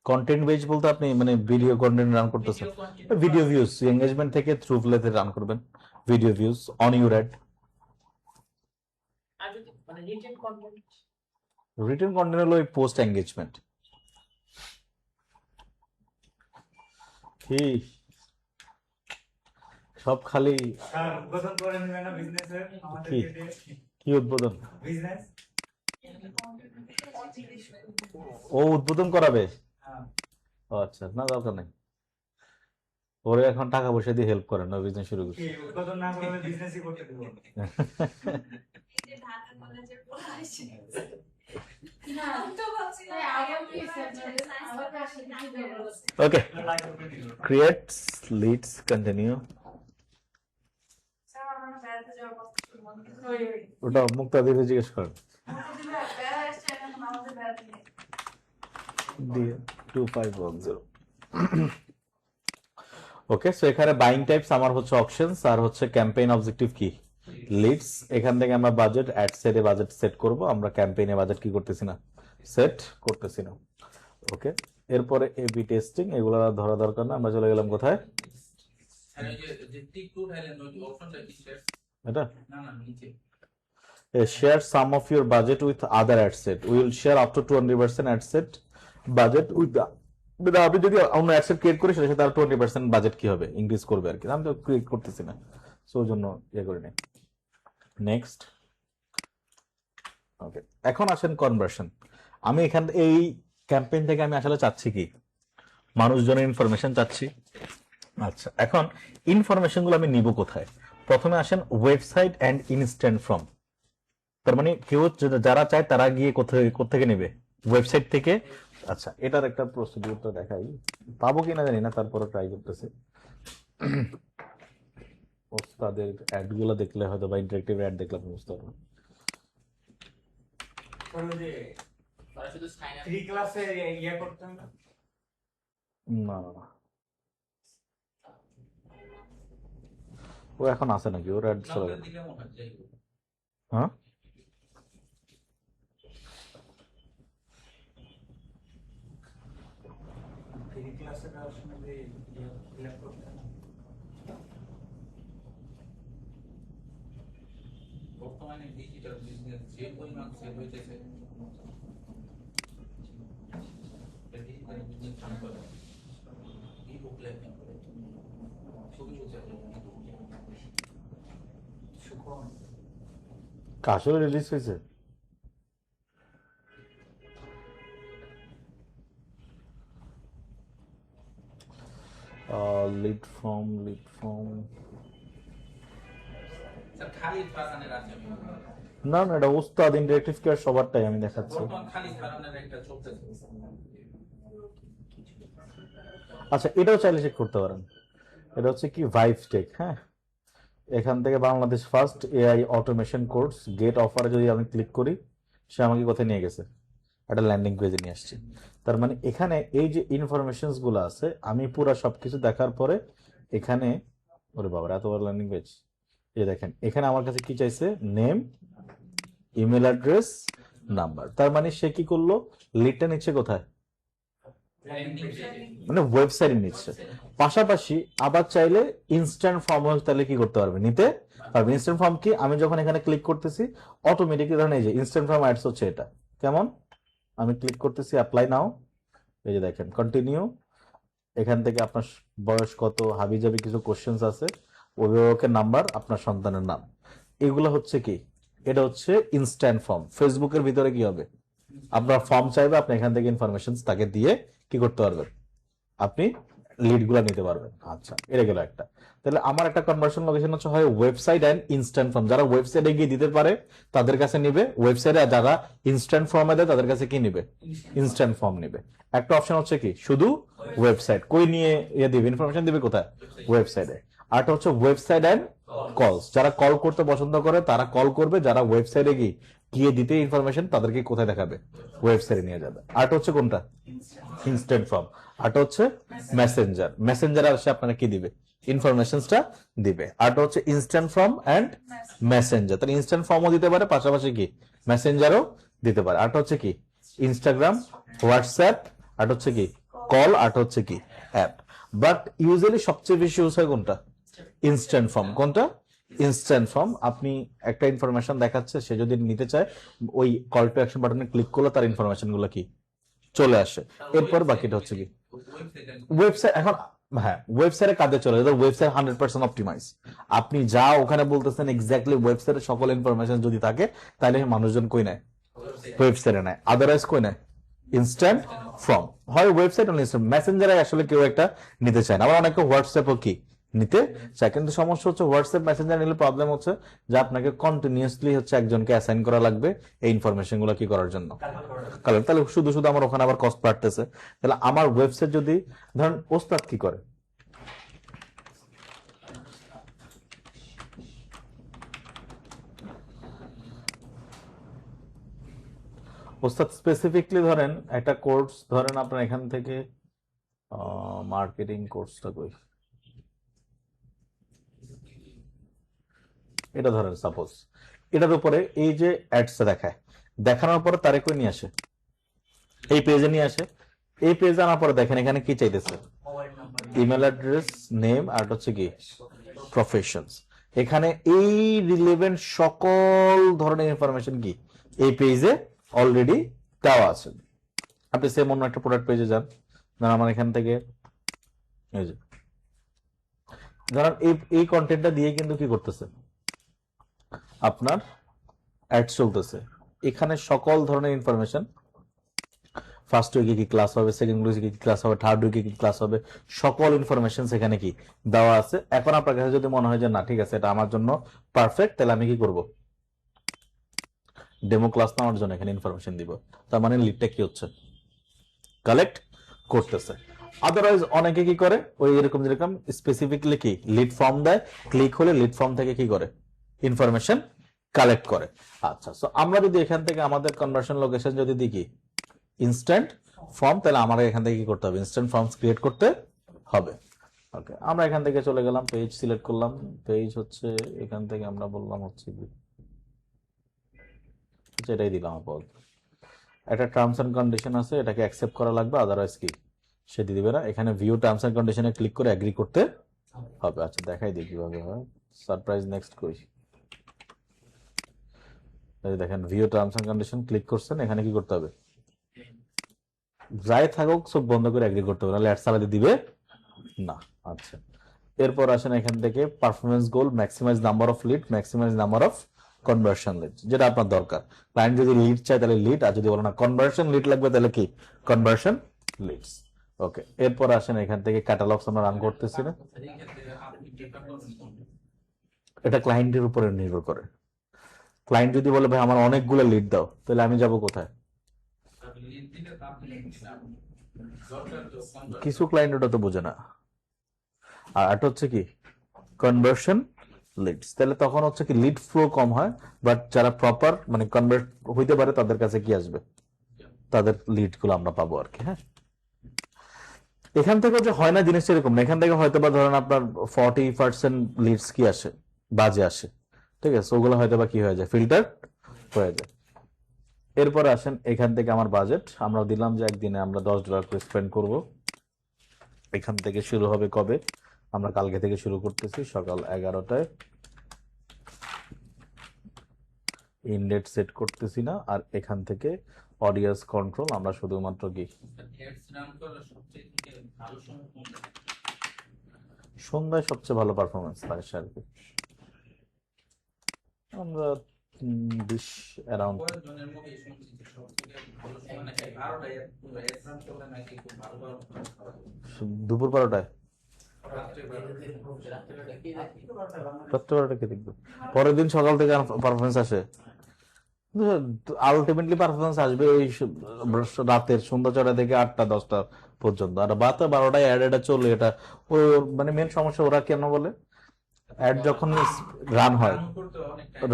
কন্টেন্ট বেজ বলতে আপনি মানে ভিডিও কন্টেন্ট রান করতেছেন, ভিডিও ভিউজ এঙ্গেজমেন্ট থেকে থ্রু প্লেতে রান করবেন, video views on your ad. আর যদি মানে রিটেন কন্টেন্ট রিটেন কন্টেন্ট হলো ওই পোস্ট এঙ্গেজমেন্ট। কি সব খালি স্যার উদ্বোধন করে নেবেন না বিজনেসের আমাদের কি? কি উদ্বোধন? বিজনেস। ও উদ্বোধন করাবে? হ্যাঁ, ও আচ্ছা, না দরকার নেই। ওরে এখন টাকা পয়সা দিয়ে হেল্প করেন, ওই বিজনেস শুরু করছে। কি উদ্বোধন না করলে বিজনেসই করতে দেবো না। না তাই আগে আমি আমার কাছে কি দেবো ওকে, লাইক করে দিল। Creates Leeds continue. স্যার আমরা বেড়াতে যাওয়ার কথা শুনলাম ওই ওটা মুক্তাদিরে জিজ্ঞেস করেন। বেড়া এসছে এখন আমাদের বেড়াতে নিয়ে 2510। ওকে, সো এখানে বাইং টাইপস আমার হচ্ছে অপশনস, আর হচ্ছে ক্যাম্পেইন অবজেক্টিভ কি লিডস। এখান থেকে আমরা বাজেট অ্যাড সেটে বাজেট সেট করব, আমরা ক্যাম্পেইনে বাজেট কি করতেছি না, সেট করতেছি না। ওকে, এরপরে এবি টেস্টিং, এগুলো ধরা দরকার না, আমরা চলে গেলাম কোথায়, আর ওই যে টিক টু থাইল্যান্ড ওই অপশনটা কি শেয়ার? এটা না না নিচে share some of your budget with other ad set. We will share up to 20% ad set budget with the আপনি যদি অন্য ad set ক্রিয়েট করি সেটা সাথে আর 20% বাজেট কি হবে, ইনক্রিজ করবে আর কি। আমি তো ক্রিয়েট করতেছি না, সো ওই জন্য ইয়ে করে নিই। নেক্সট। ওকে, এখন আসেন কনভার্সন। আমি এখান এই ক্যাম্পেইন থেকে আমি আসলে চাচ্ছি কি, মানুষজনের ইনফরমেশন চাচ্ছি। আচ্ছা, এখন ইনফরমেশন গুলো আমি নিব কোথায়? প্রথমে আসেন ওয়েবসাইট অ্যান্ড ইনস্ট্যান্ট ফর্ম। তার মানে কেউ যারা চায় তারা গিয়ে কোথেকে নেবে, ওয়েবসাইট থেকে। আচ্ছা, এটার একটা প্রসিডিউরটা দেখাই, পাবো কিনা জানি না, তারপরে ট্রাই করতেছি। তাদের অ্যাড গুলো দেখলে হয়তো বা ইন্টারেক্টিভ অ্যাড দেখলে আপনি বুঝতে পারবেন। তোর ওই যে তারা শুধু সাইন আপ 3 ক্লাসে ইয়ে করতাম না। না না না, ও এখন আছে নাকি, ওর অ্যাড চলে গেল। দিলে মনে হয় যাই হোক। হ্যাঁ, থ্রি ক্লাসে যাওয়ার সময় যে ফিল করতাম না। বর্তমানে ডিজিটাল বিজনেস যে পরিমাণ সেল হইতেছে, ডিজিটাল বিজনেস কাম করে ই বুক লেখা করে ছবি বুঝে সুখন আসলে রিলিজ হয়েছে। লিড ফর্ম স্যার খালি ফারানের আছে আমি না না, এটা উস্তাদ ইন্টারেক্টিভ কেয়ার সবারটাই আমি দেখাচ্ছি। বর্তমান খালি ফারানের একটা চলতেছে। আচ্ছা, এটাও চাইলে চেক করতে পারেন। এটা হচ্ছে কি ভাইভ টেক। হ্যাঁ, এখান থেকে Bangladesh first AI automation course get অফারে যদি আমি ক্লিক করি, সে আমাকে কোথায় নিয়ে গেছে, একটা ল্যান্ডিং পেজে নিয়ে আসছে। তার মানে এখানে এই যে ইনফরমেশনস গুলো আছে, আমি পুরো সবকিছু দেখার পরে এখানে, ওরে বাবা এত বড় ল্যান্ডিং পেজ, এই দেখেন এখানে আমার কাছে কি চাইছে, নেম, ইমেল অ্যাড্রেস, নাম্বার। তার মানে সে কি করলো, লিডটা নিচ্ছে কোথায়, মানে ওয়েবসাইটে নিচ্ছে। পাশাপাশি আবার চাইলে ইনস্ট্যান্ট ফর্ম তাহলে কি করতে পারবে, নিতে পারবে। ইনস্ট্যান্ট ফর্ম কি, আমি যখন এখানে ক্লিক করতেছি অটোমেটিকলি ধরেন এই যে ইনস্ট্যান্ট ফর্ম অ্যাডস হচ্ছে, এটা কেমন, আমি ক্লিক করতেছি অ্যাপ্লাই নাও, এই যে দেখেন কন্টিনিউ। এখান থেকে আপনার বয়স কত, হাবিজাবি কিছু কোশ্চেন্স আছে, অভিভাবকের নাম্বার, আপনার সন্তানের নাম, এগুলো হচ্ছে কি, এটা হচ্ছে ইনস্ট্যান্ট ফর্ম। ফেসবুকের ভিতরে কি হবে, আপনার ফর্ম চাইবে, আপনি এখান থেকে ইনফরমেশন তাকে দিয়ে কি করতে পারবেন, আপনি লিড গুলা নিতে পারবেন। আচ্ছা, এটা গেল একটা। তাহলে আমার একটা কনভার্সন লোকেশন হচ্ছে হয় ওয়েবসাইট এন্ড ইনস্ট্যান্ট ফর্ম। যারা ওয়েবসাইটে গিয়ে দিতে পারে তাদের কাছে নিবে ওয়েবসাইটে, আর যারা ইনস্ট্যান্ট ফর্মে দেয় তাদের কাছে কি নিবে, ইনস্ট্যান্ট ফর্ম নিবে। একটা অপশন হচ্ছে কি শুধু ওয়েবসাইট, কই নিয়ে ইয়ে দিবে, ইনফরমেশন দিবে কোথায়, ওয়েবসাইটে। আরটা হচ্ছে ওয়েবসাইট এন্ড কলস, যারা কল করতে পছন্দ করে তারা কল করবে, যারা ওয়েবসাইটে গিয়ে দিতে ইনফরমেশন তাদেরকে কোথায় দেখাবে, ওয়েবসাইটে নিয়ে যাবে। আরটা হচ্ছে কোনটা, ইনস্ট্যান্ট ফর্ম। আরটা হচ্ছে মেসেঞ্জার, মেসেঞ্জারে আসে আপনারা কি দিবে, ইনফরমেশনসটা দিবে। আরটা হচ্ছে ইনস্ট্যান্ট ফর্ম এন্ড মেসেঞ্জার, তাহলে ইনস্ট্যান্ট ফর্মও দিতে পারে, পাশাপাশি কি মেসেঞ্জারও দিতে পারে। আরটা হচ্ছে কি ইনস্টাগ্রাম, হোয়াটসঅ্যাপ, আরটা হচ্ছে কি কল, আরটা হচ্ছে কি অ্যাপ। বাট ইউজুয়ালি সবচেয়ে বেশি ইউজ হয় কোনটা, ইনস্ট্যান্ট ফর্ম। কোনটা, ইনস্ট্যান্ট ফর্ম। আপনি একটা ইনফরমেশন দেখাচ্ছে, সে যদি নিতে চায় ওই কল টু অ্যাকশন বাটনে ক্লিক করলে তার ইনফরমেশন গুলো কি চলে আসে। এরপর বাকিটা হচ্ছে কি ওয়েবসাইট। এখন হ্যাঁ, ওয়েবসাইটে কাজে চলে যায়, ওয়েবসাইট 100% অপটিমাইজ। আপনি যা ওখানে বলতেছেন এক্স্যাক্টলি ওয়েবসাইটে সকল ইনফরমেশন যদি থাকে, তাহলে মানুষজন কই নেয়, ওয়েবসাইটে নেয়। আদারওয়াইজ কই নেয়, ইনস্ট্যান্ট ফর্ম, হয় ওয়েবসাইট অনলি ইনস্ট্যান্ট। মেসেঞ্জারে আসলে কেউ একটা নিতে চায় না, আবার অনেকে হোয়াটসঅ্যাপও কি নিতে চায়, কিন্তু সমস্যা হচ্ছে হোয়াটসঅ্যাপ মেসেঞ্জার নিলে প্রবলেম হচ্ছে যে আপনাকে কন্টিনিউয়াসলি হচ্ছে একজনকে অ্যাসাইন করা লাগবে এই ইনফরমেশন গুলো কি করার জন্য, কারণ তাহলে শুধু শুধু আমার ওখানে আবার কস্ট বাড়তেছে। তাহলে আমার ওয়েবসাইট যদি ধরেন ওস্তাদ কি করে, ওস্তাদ স্পেসিফিকলি ধরেন একটা কোর্স, ধরেন আপনার এখান থেকে মার্কেটিং কোর্সটা কই, এটা ধরেন সাপোজ, এটার উপরে এই যে অ্যাডস দেখায়, দেখানোর পরে তারে কই নিয়ে আসে, এই পেজে নিয়ে আসে। এই পেজে আনার পরে দেখেন এখানে কি চাইতেছে, mobile number, email address, name, আর হচ্ছে কি প্রফেশনস। এখানে এই রিলেভেন্ট সকল ধরনের ইনফরমেশন কি এই পেজে অলরেডি দেওয়া আছে। আপনি সেম অন্য একটা প্রোডাক্ট পেজে যান, ধরেন আমার এখান থেকে এই যে ধরেন এই কন্টেন্টটা দিয়ে কিন্তু কি করতেছে আপনার অ্যাড চলতেছে, এখানে সকল ধরনের ইনফরমেশন, ফার্স্ট উইকে কি ক্লাস হবে, সেকেন্ড উইকে কি ক্লাস হবে, থার্ড উইকে কি ক্লাস হবে, সকল ইনফরমেশন সেখানে কি দেওয়া আছে। এখন আপনার কাছে যদি মনে হয় যে না ঠিক আছে এটা আমার জন্য পারফেক্ট, তাহলে আমি কি করব, ডেমো ক্লাস নেওয়ার জন্য এখানে ইনফরমেশন দিব। তার মানে লিডটা কি হচ্ছে, কালেক্ট করতেছে। আদারওয়াইজ অনেকে কি করে ওই এরকম যেরকম স্পেসিফিকলি কি লিড ফর্ম দেয়, ক্লিক হলে লিড ফর্ম থেকে কি করে ইনফরমেশন কালেক্ট করে। আচ্ছা, সো আমরা যদি এখান থেকে আমাদের কনভার্সন লোকেশন যদি দেখি ইনস্ট্যান্ট ফর্ম, তাহলে আমাদের এখান থেকে কি করতে হবে, ইনস্ট্যান্ট ফর্মস ক্রিয়েট করতে হবে। ওকে, আমরা এখান থেকে চলে গেলাম, পেজ সিলেক্ট করলাম, পেজ হচ্ছে এখান থেকে আমরা বললাম হচ্ছে কি এটাই দিলাম আপাতত। একটা টার্মস এন্ড কন্ডিশন আছে, এটাকে অ্যাকসেপ্ট করা লাগবে, আদারওয়াইজ কি সে দিয়ে দিবে না। এখানে ভিউ টার্মস এন্ড কন্ডিশনে ক্লিক করে এগ্রি করতে হবে। আচ্ছা দেখাই দিই কিভাবে হয়, সারপ্রাইজ নেক্সট কই, এই দেখেন view terms and condition click করছেন, এখানে কি করতে হবে, যাই থাকুক সব বন্ধ করে এগ্রি করতে হবে, নাহলে অ্যাড চালাতে দিবে না। আচ্ছা, এরপর আসেন এখান থেকে performance goal, maximise number of lead, maximise number of conversion lead, যেটা আপনার দরকার। ক্লায়েন্ট যদি লিড চায় তাহলে লিড, আর যদি বলে না কনভার্সন লিড লাগবে তাহলে কি কনভার্সন লিডস। ওকে, এরপর আসেন এখান থেকে ক্যাটালগস আমরা রান করতেছি না, এটা ক্লায়েন্টের উপরে নির্ভর করে। ক্লায়েন্ট যদি বলে ভাই আমার অনেকগুলো লিড দাও, তাহলে আমি যাব কোথায়, কিছু ক্লায়েন্ট ওটা তো বোঝে না। আর এটা হচ্ছে কি কনভার্সন লিডস, তাহলে তখন হচ্ছে কি লিড ফ্লো কম হয়, বাট যারা প্রপার মানে কনভার্ট হইতে পারে তাদের কাছে কি আসবে, তাদের লিড গুলো আমরা পাবো আর কি। হ্যাঁ, এখান থেকে যে হয় না জিনিসটা এরকম না, এখান থেকে হয়তো বা ধরেন আপনার 40% লিডস কি আসে, বাজে আসে, ঠিক আছে, ওগুলো হয়তো বা কি হয়ে যায়, ফিল্টার হয়ে যায়। এরপর আসেন এখান থেকে আমার বাজেট আমরা দিলাম যে একদিনে আমরা $10 করে স্পেন্ড করব। এখান থেকে শুরু হবে কবে, আমরা কালকে থেকে শুরু করতেছি সকাল 11টায়। ইনডেট সেট করতেছি না, আর এখান থেকে অডিয়েন্স কন্ট্রোল আমরা শুধুমাত্র কি সন্ধ্যায় সবচেয়ে ভালো পারফরমেন্স পাই আর কি, আমরা 20 অ্যারাউন্ড দুপুর 12টায়, রাত্রে 12টায় দেখবে, পরের দিন সকাল থেকে পারফরমেন্স আসে। আলটিমেটলি পারফরমেন্স আসবে ওই রাতের সন্ধ্যা 4টা থেকে 8টা 10টা পর্যন্ত, আর বাতে 12টায় অ্যাড এটা চলে, এটা ওই মানে মেন সমস্যা ওরা কেন বলে অ্যাড যখন রান হয়,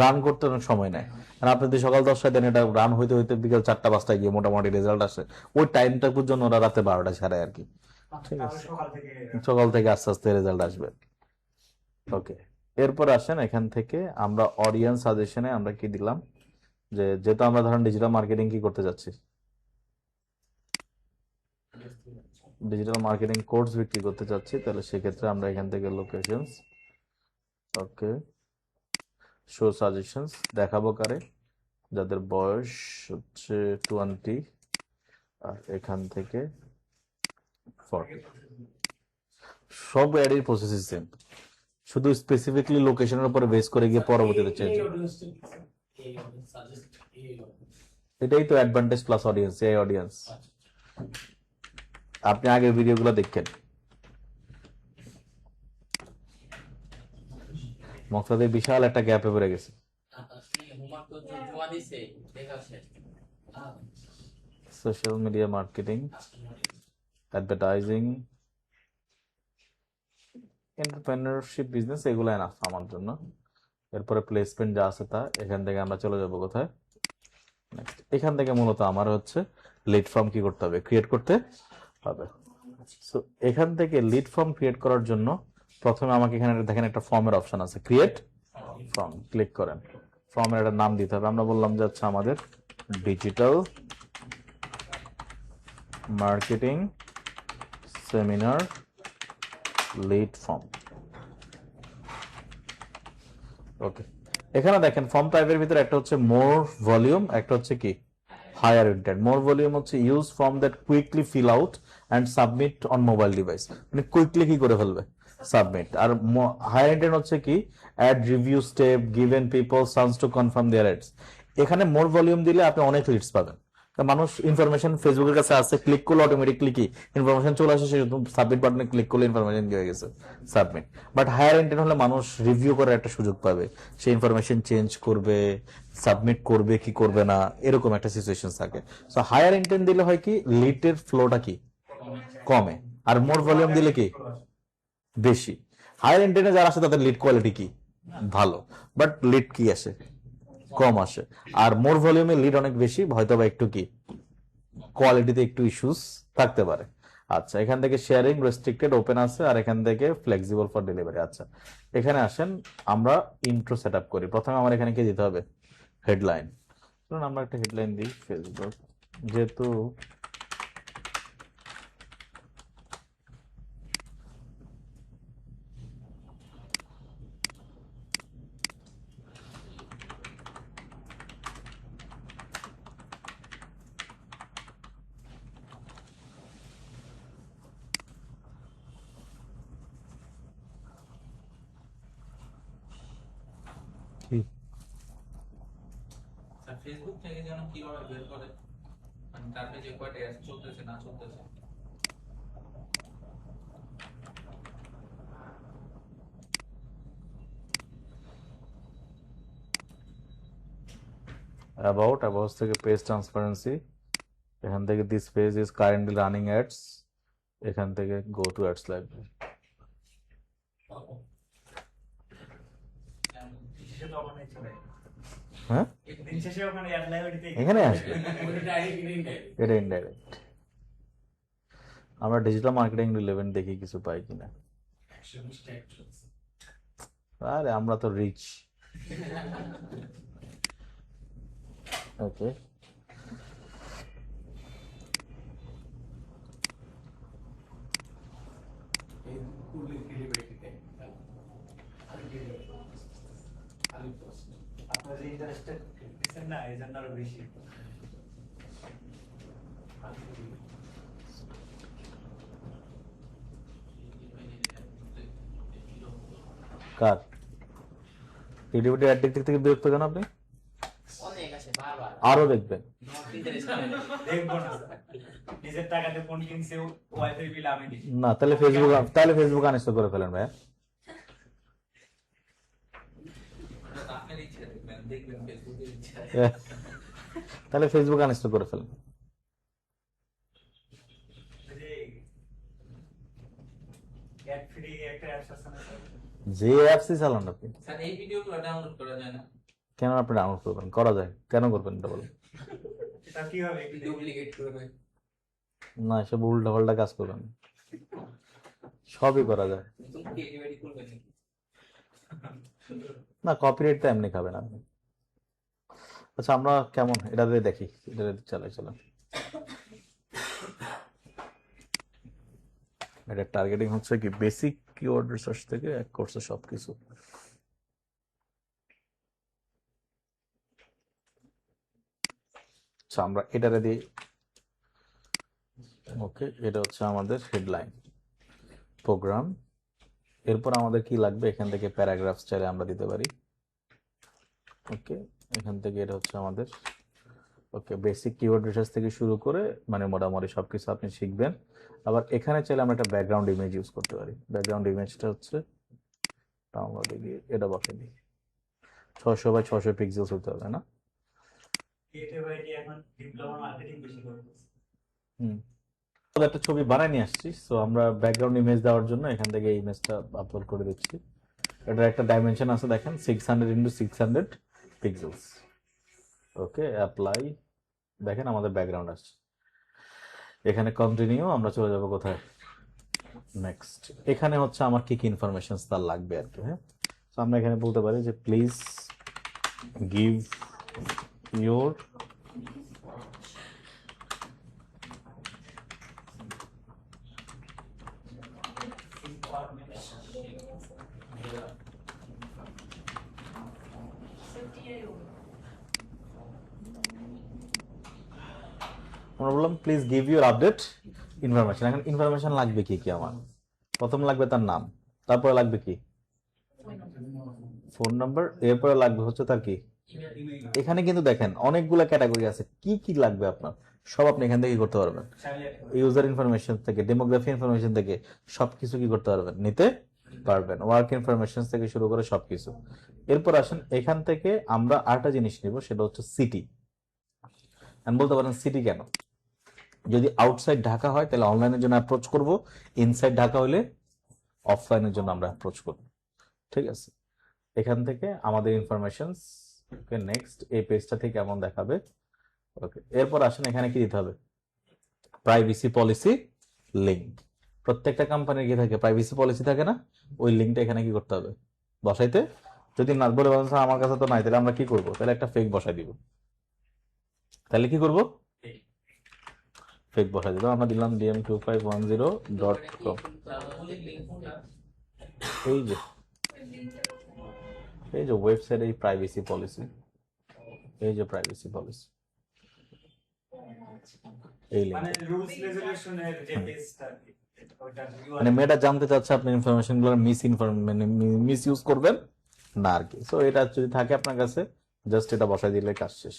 রান করতে অনেক সময় নেয়। আর আপনি যদি সকাল 10টায় দেন, এটা রান হইতে হইতে বিকেল 4টা-5টায় গিয়ে মোটামুটি রেজাল্ট আসে, ওই টাইমটা পর্যন্ত ওরা রাতে 12টায় ছাড়ে আর কি। ঠিক আছে, সকাল থেকে আস্তে আস্তে রেজাল্ট আসবে। ওকে, এরপর আসেন এখান থেকে আমরা অডিয়েন্স সাজেশনে আমরা কি দিলাম, যে যেহেতু আমরা ধরেন ডিজিটাল মার্কেটিং কি করতে যাচ্ছি, ডিজিটাল মার্কেটিং কোর্স বিক্রি করতে চাচ্ছি, তাহলে সেক্ষেত্রে আমরা এখান থেকে লোকেশনস, ওকে, শো সাজেশনস দেখাবো কারে, যাদের বয়স হচ্ছে 20, আর এখান থেকে 40, সব অ্যাডের প্রসেস সেম, শুধু স্পেসিফিকলি লোকেশনের উপরে বেস করে গিয়ে পরবর্তীতে চেঞ্জ হবে। এটাই তো অ্যাডভান্টেজ প্লাস অডিয়েন্স, এই অডিয়েন্স। আপনি আগের ভিডিওগুলো দেখেন, মকসদের বিশাল একটা গ্যাপে পড়ে গেছে। হোমওয়ার্ক তো জমা দিছে, দেখা শেষ। Social media marketing, advertising, entrepreneurship, business, এগুলো এনাফ আমার জন্য। এরপরে প্লেসমেন্ট যা আছে তা, এখান থেকে আমরা চলে যাব কোথায়, নেক্সট। এখান থেকে মূলত আমার হচ্ছে লিড ফর্ম কি করতে হবে, ক্রিয়েট করতে হবে। সো এখান থেকে লিড ফর্ম ক্রিয়েট করার জন্য প্রথমে আমাকে এখানে দেখেন একটা ফর্মের অপশন আছে, ক্রিয়েট ফর্ম, ক্লিক করেন। ফর্মের একটা নাম দিতে হবে। আমরা বললাম যে আচ্ছা আমাদের digital marketing seminar lead form. Okay, এখানে দেখেন ফর্ম টাইপের ভিতরে একটা হচ্ছে মোর ভলিউম, একটা হচ্ছে কি হায়ার ইন্টেন্ট। মোর ভলিউম হচ্ছে use form that quickly fill out and submit on mobile device, মানে কুইকলি কি করে ফেলবে, সাবমিট। আর হায়ার ইন্টেন্ট হচ্ছে কি ad review step, given people chance to confirm their ads. এখানে মোর ভলিউম দিলে আপনি অনেক লিডস পাবেন। মানুষ ইনফরমেশন ফেসবুকের কাছে আছে, ক্লিক করলে অটোমেটিকলি কি ইনফরমেশন চলে আসে, সে সাবমিট বাটনে ক্লিক করলে ইনফরমেশন কি হয়ে গেছে, সাবমিট। বাট হায়ার ইন্টেন্ট হলে মানুষ রিভিউ করার একটা সুযোগ পাবে, সে ইনফরমেশন চেঞ্জ করবে, সাবমিট করবে কি করবে না, এরকম একটা সিচুয়েশন থাকে। সো হায়ার ইন্টেন্ট দিলে হয় কি লিডের ফ্লোটা কি কমে, আর মোর ভলিউম দিলে কি বেশি। হায়ার ইন্টেন্টে যারা আসে তাদের লিড কোয়ালিটি কি ভালো, বাট লিড কি আসে কম আসে। আর মোর ভলিউমে লিড অনেক বেশি, হয়তো বা একটু কি কোয়ালিটিতে একটু ইস্যুস থাকতে পারে। আচ্ছা, এখান থেকে শেয়ারিং রেস্ট্রিক্টেড ওপেন আছে, আর এখান থেকে ফ্লেক্সিবল ফর ডেলিভারি। আচ্ছা, এখানে আসেন আমরা ইন্ট্রো সেট আপ করি। প্রথমে আমার এখানে কি দিতে হবে, হেডলাইন। ধরুন আমরা একটা হেডলাইন দিই, ফেসবুক যেহেতু ফেসবুক থেকে যেন কিভাবে বের করে, মানে তার পেজে কয়টা অ্যাড চলতেছে না চলতেছে। অ্যাবাউট থেকে পেজ ট্রান্সপারেন্সি, এখান থেকে this page is currently running ads, এখান থেকে গো টু অ্যাডস লাইব্রেরি। হ্যাঁ, দিন শেষে ওখানে অ্যাড লাইব্রেরিতে এখানে আসবে, এটা ইনডাইরেক্ট। আমরা ডিজিটাল মার্কেটিং 11 দেখি কিছু পাই কিনা। আরে আমরা তো রিচ। ওকে, আপনার যে ইন্টারেস্টেড দিচ্ছেন না, এই জন্য আরো বেশি। কার ক্রিয়েটিভিটি অ্যাড দেখতে থেকে বিরক্ত কেন আপনি? অনেক আছে বারবার আরো দেখবেন। দেখবো না স্যার, নিজের টাকাতে ফোন কিনছে, ওয়াইফাই বিল আমি দিই। না, তাহলে ফেসবুক আনইনস্টল করে ফেলেন ভাইয়া। আপনার ইচ্ছা, দেখবেন দেখবেন ফেসবুকের ইচ্ছা। তাহলে ফেসবুক আনইনস্টল করে ফেলেন। অ্যাড ফ্রি একটা অ্যাপস আছে না স্যার? যে অ্যাপসই চালান আপনি, স্যার এই ভিডিওগুলো ডাউনলোড করা যায় না? কেন আপনি ডাউনলোড করবেন? করা যায়, কেন করবেন এটা বলেন? এটা কিভাবে ডুপ্লিকেট করে না, এসব উল্টা পাল্টা কাজ করবেন, সবই করা যায়। নতুন ক্রিয়েটিভিটি করবেন নাকি? না, কপিরাইট তো এমনি খাবেন আপনি। আচ্ছা, আমরা কেমন এটা দিয়ে দেখি, এটা চালাই চলেন। এটা টার্গেটিং হচ্ছে কি বেসিক কিওয়ার্ড রিসার্চ থেকে এক করছে সবকিছু। আচ্ছা, আমরা এটারে দিই। ওকে, এটা হচ্ছে আমাদের হেডলাইন প্রোগ্রাম। এরপর আমাদের কি লাগবে, এখান থেকে প্যারাগ্রাফ চাইলে আমরা দিতে পারি। ওকে, এখান থেকে এটা হচ্ছে আমাদের ওকে, বেসিক কিওয়ার্ড রিসার্চ থেকে শুরু করে মানে মোটামুটি সবকিছু আপনি শিখবেন। আবার এখানে চাইলে আমরা একটা ব্যাকগ্রাউন্ড ইমেজ ইউজ করতে পারি। ব্যাকগ্রাউন্ড ইমেজটা হচ্ছে ডাউনলোডে গিয়ে এটা বসাই দিই, 600 বাই 600 পিক্সেলস হতে হবে না? ক্রিয়েটিভ আইডি এখন ডিপ্লোমা মার্কেটিং বেশি করতেছে। তো একটা ছবি বানাই নিয়ে আসছি, সো আমরা ব্যাকগ্রাউন্ড ইমেজ দেওয়ার জন্য এখান থেকে ইমেজটা আপলোড করে দিচ্ছি। এটার একটা ডাইমেনশন আছে দেখেন, 600 × 600 পিক্সেলস। ওকে, অ্যাপ্লাই। দেখেন আমাদের ব্যাকগ্রাউন্ড আসছে। এখানে কন্টিনিউ, আমরা চলে যাব কোথায়, নেক্সট। এখানে হচ্ছে আমার কি কি ইনফরমেশন তার লাগবে আর কি। হ্যাঁ, তো আমরা এখানে বলতে পারি যে প্লিজ গিভ ইউর আমরা বললাম please give your update information. এখন ইনফরমেশন লাগবে কি কি আমার? প্রথম লাগবে তার নাম, তারপরে লাগবে কি ফোন নাম্বার, এরপরে লাগবে হচ্ছে তার কি। এখানে কিন্তু দেখেন অনেকগুলো ক্যাটাগরি আছে, কি কি লাগবে আপনার সব আপনি এখান থেকে করতে পারবেন। ইউজার ইনফরমেশন থেকে, ডেমোগ্রাফি ইনফরমেশন থেকে সবকিছু কি করতে পারবেন, নিতে পারবেন। ওয়ার্ক ইনফরমেশন থেকে শুরু করে সবকিছু। এরপর আসেন এখান থেকে আমরা আরেকটা জিনিস নিব, সেটা হচ্ছে সিটি। বলতে পারেন সিটি কেন? যদি আউটসাইড ঢাকা হয় তাহলে অনলাইনের জন্য অ্যাপ্রোচ করব, ইনসাইড ঢাকা হলে অফলাইনের জন্য আমরা অ্যাপ্রোচ করব। ঠিক আছে, এখান থেকে আমাদের ইনফরমেশন নেক্সট এই পেজটা থেকে কেমন দেখাবে। ওকে, এরপর আসেন এখানে কি দিতে হবে, প্রাইভেসি পলিসি লিঙ্ক। প্রত্যেকটা কোম্পানির কি থাকে, প্রাইভেসি পলিসি থাকে না? ওই লিঙ্কটা এখানে কি করতে হবে, বসাইতে। যদি না বলে বলেন আমার কাছে তো নাই, তাহলে আমরা কি করব, তাহলে একটা ফেক বসাই দিব। তাহলে কি করব, ফেক বসাই দিলাম। আমরা দিলাম dm2510.com। এই যে ওয়েবসাইট, এই প্রাইভেসি পলিসি, এই যে প্রাইভেসি পলিসি, এই মানে লিঙ্ক। রুলস রেজুলেশনের যে পেজটা ওটা মানে মেয়েটা জানতে চাচ্ছে আপনি ইনফরমেশন গুলো মানে মিস ইউজ করবেন না আর কি। সো এটা যদি থাকে আপনার কাছে, জাস্ট এটা বসাই দিলে কাজ শেষ।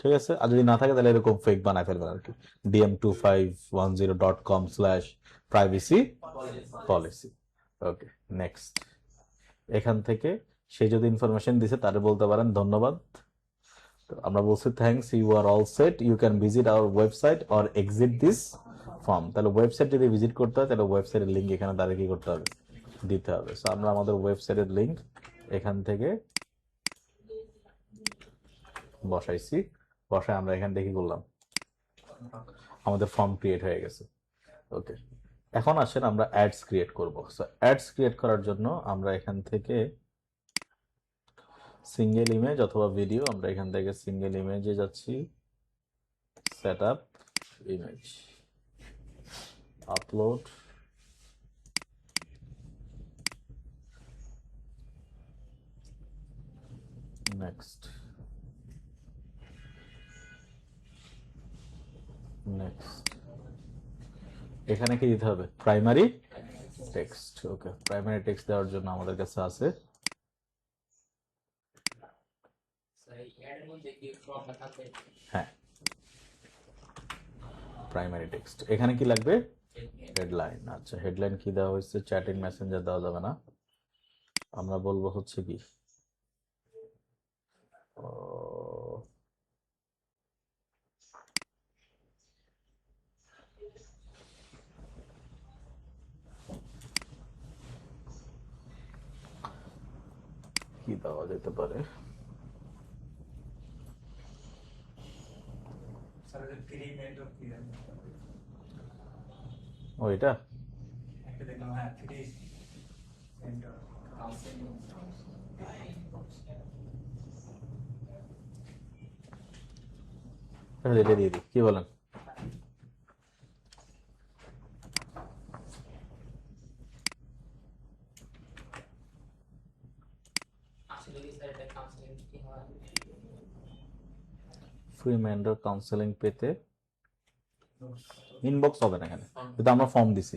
ঠিক আছে, আর যদি না থাকে তাহলে এরকম ফেক বানায় ফেলবেন আর কি, dm2510.com/privacy policy। ওকে, নেক্সট। এখান থেকে সে যদি ইনফরমেশন দিছে তারে বলতে পারেন ধন্যবাদ। তো আমরা বলছি thanks, you are all set, you can visit our website or exit this form. তাহলে ওয়েবসাইট যদি ভিজিট করতে হয় তাহলে ওয়েবসাইটের লিঙ্ক এখানে তাদের কি করতে হবে, দিতে হবে। সো আমরা আমাদের ওয়েবসাইটের লিঙ্ক এখান থেকে বসাইছি, বসায় আমরা এখান থেকে কি করলাম, আমাদের ফর্ম ক্রিয়েট হয়ে গেছে। ওকে, এখন আসেন আমরা অ্যাডস ক্রিয়েট করব। সো অ্যাডস ক্রিয়েট করার জন্য আমরা এখান থেকে সিঙ্গেল ইমেজ অথবা ভিডিও, আমরা এখান থেকে সিঙ্গেল ইমেজে যাচ্ছি, set up image, upload, next, next. এখানে কি দিতে হবে, প্রাইমারি টেক্সট। ওকে, প্রাইমারি টেক্সট দেওয়ার জন্য আমাদের কাছে আছে হ্যাঁ প্রাইমারি টেক্সট। এখানে কি লাগবে, হেডলাইন। আচ্ছা, হেডলাইন কি দেওয়া হয়েছে, চ্যাটিং মেসেঞ্জার দেওয়া যাবে না, আমরা বলবো হচ্ছে কি কি দেওয়া যেতে পারে, স্যার ফ্রি মেন্টর কি ও এটা একটা দেখলাম, হ্যাঁ ফ্রি মেন্টর এটা দিয়ে দিই, কি বলেন? ফ্রি মেন্টর কাউন্সেলিং পেতে ইনবক্স হবে না এখানে, কিন্তু আমরা ফর্ম দিছি।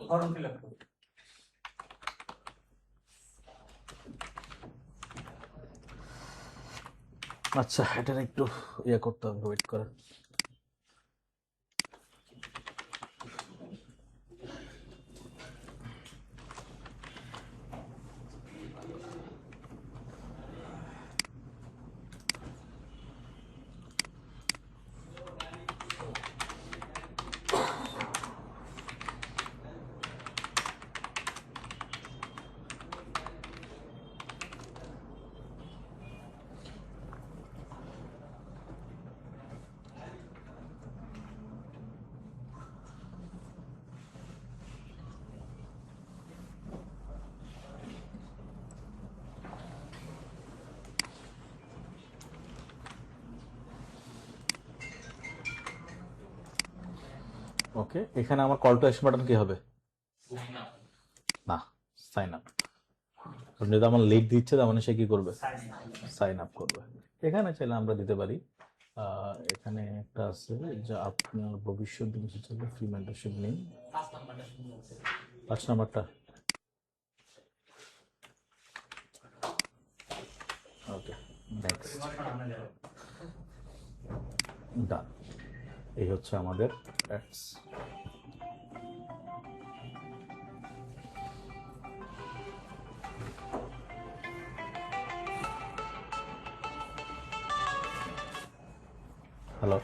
ফর্ম ফিল আপ আচ্ছা, এটার একটু ইয়ে করতে হবে, ওয়েট করে। ওকে, এখানে আমার কল টু অ্যাকশন বাটন কি হবে? না, সাইন আপ। আপনি যদি আমার লিড দিচ্ছে তার মানে সে কি করবে? সাইন আপ করবে। এখানে চাইলে আমরা দিতে পারি, এখানে একটা আছে যে আপনার ভবিষ্যৎ দিন চলবে, ফ্রি মেন্টরশিপ নিন। 5 নাম্বারটা ওকে, নেক্সট, ডান। এই হচ্ছে আমাদের অ্যাডস। হ্যালো,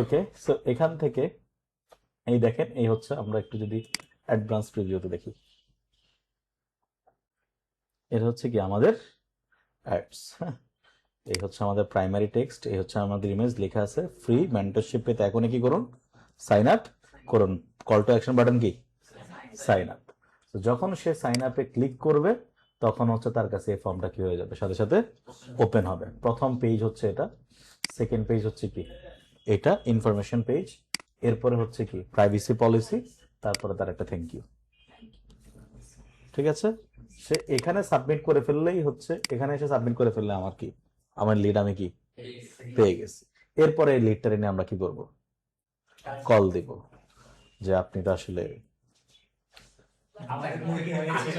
ওকে। সো এখান থেকে এই দেখেন, এই হচ্ছে, আমরা একটু যদি অ্যাডভান্স প্রিভিউতে দেখি, এটা হচ্ছে কি আমাদের অ্যাডস। এই হচ্ছে আমাদের প্রাইমারি টেক্সট, এই হচ্ছে আমাদের ইমেজ, লেখা আছে ফ্রি মেন্টরশিপ পেতে এখনই কি করুন? সাইন আপ করুন। কল টু অ্যাকশন বাটন কি? Sign up. তো যখন সে সাইন আপে ক্লিক করবে তখন হচ্ছে তার কাছে এই ফর্মটা কি হয়ে যাবে? সাথে সাথে ওপেন হবে। প্রথম পেজ হচ্ছে এটা, সেকেন্ড পেজ হচ্ছে কি এটা, ইনফরমেশন পেজ, এরপরে হচ্ছে কি প্রাইভেসি পলিসি, তারপরে তার একটা থ্যাংক ইউ। ঠিক আছে, সে এখানে সাবমিট করে ফেললেই হচ্ছে, এখানে এসে সাবমিট করে ফেললে আমার কি, আমার লিড আমি কি পেয়ে গেছি। এরপরে এই লিডটা নিয়ে আমরা কি করব? কল দিব যে আপনি তো আসলে আমাদের মুরগি হয়েছে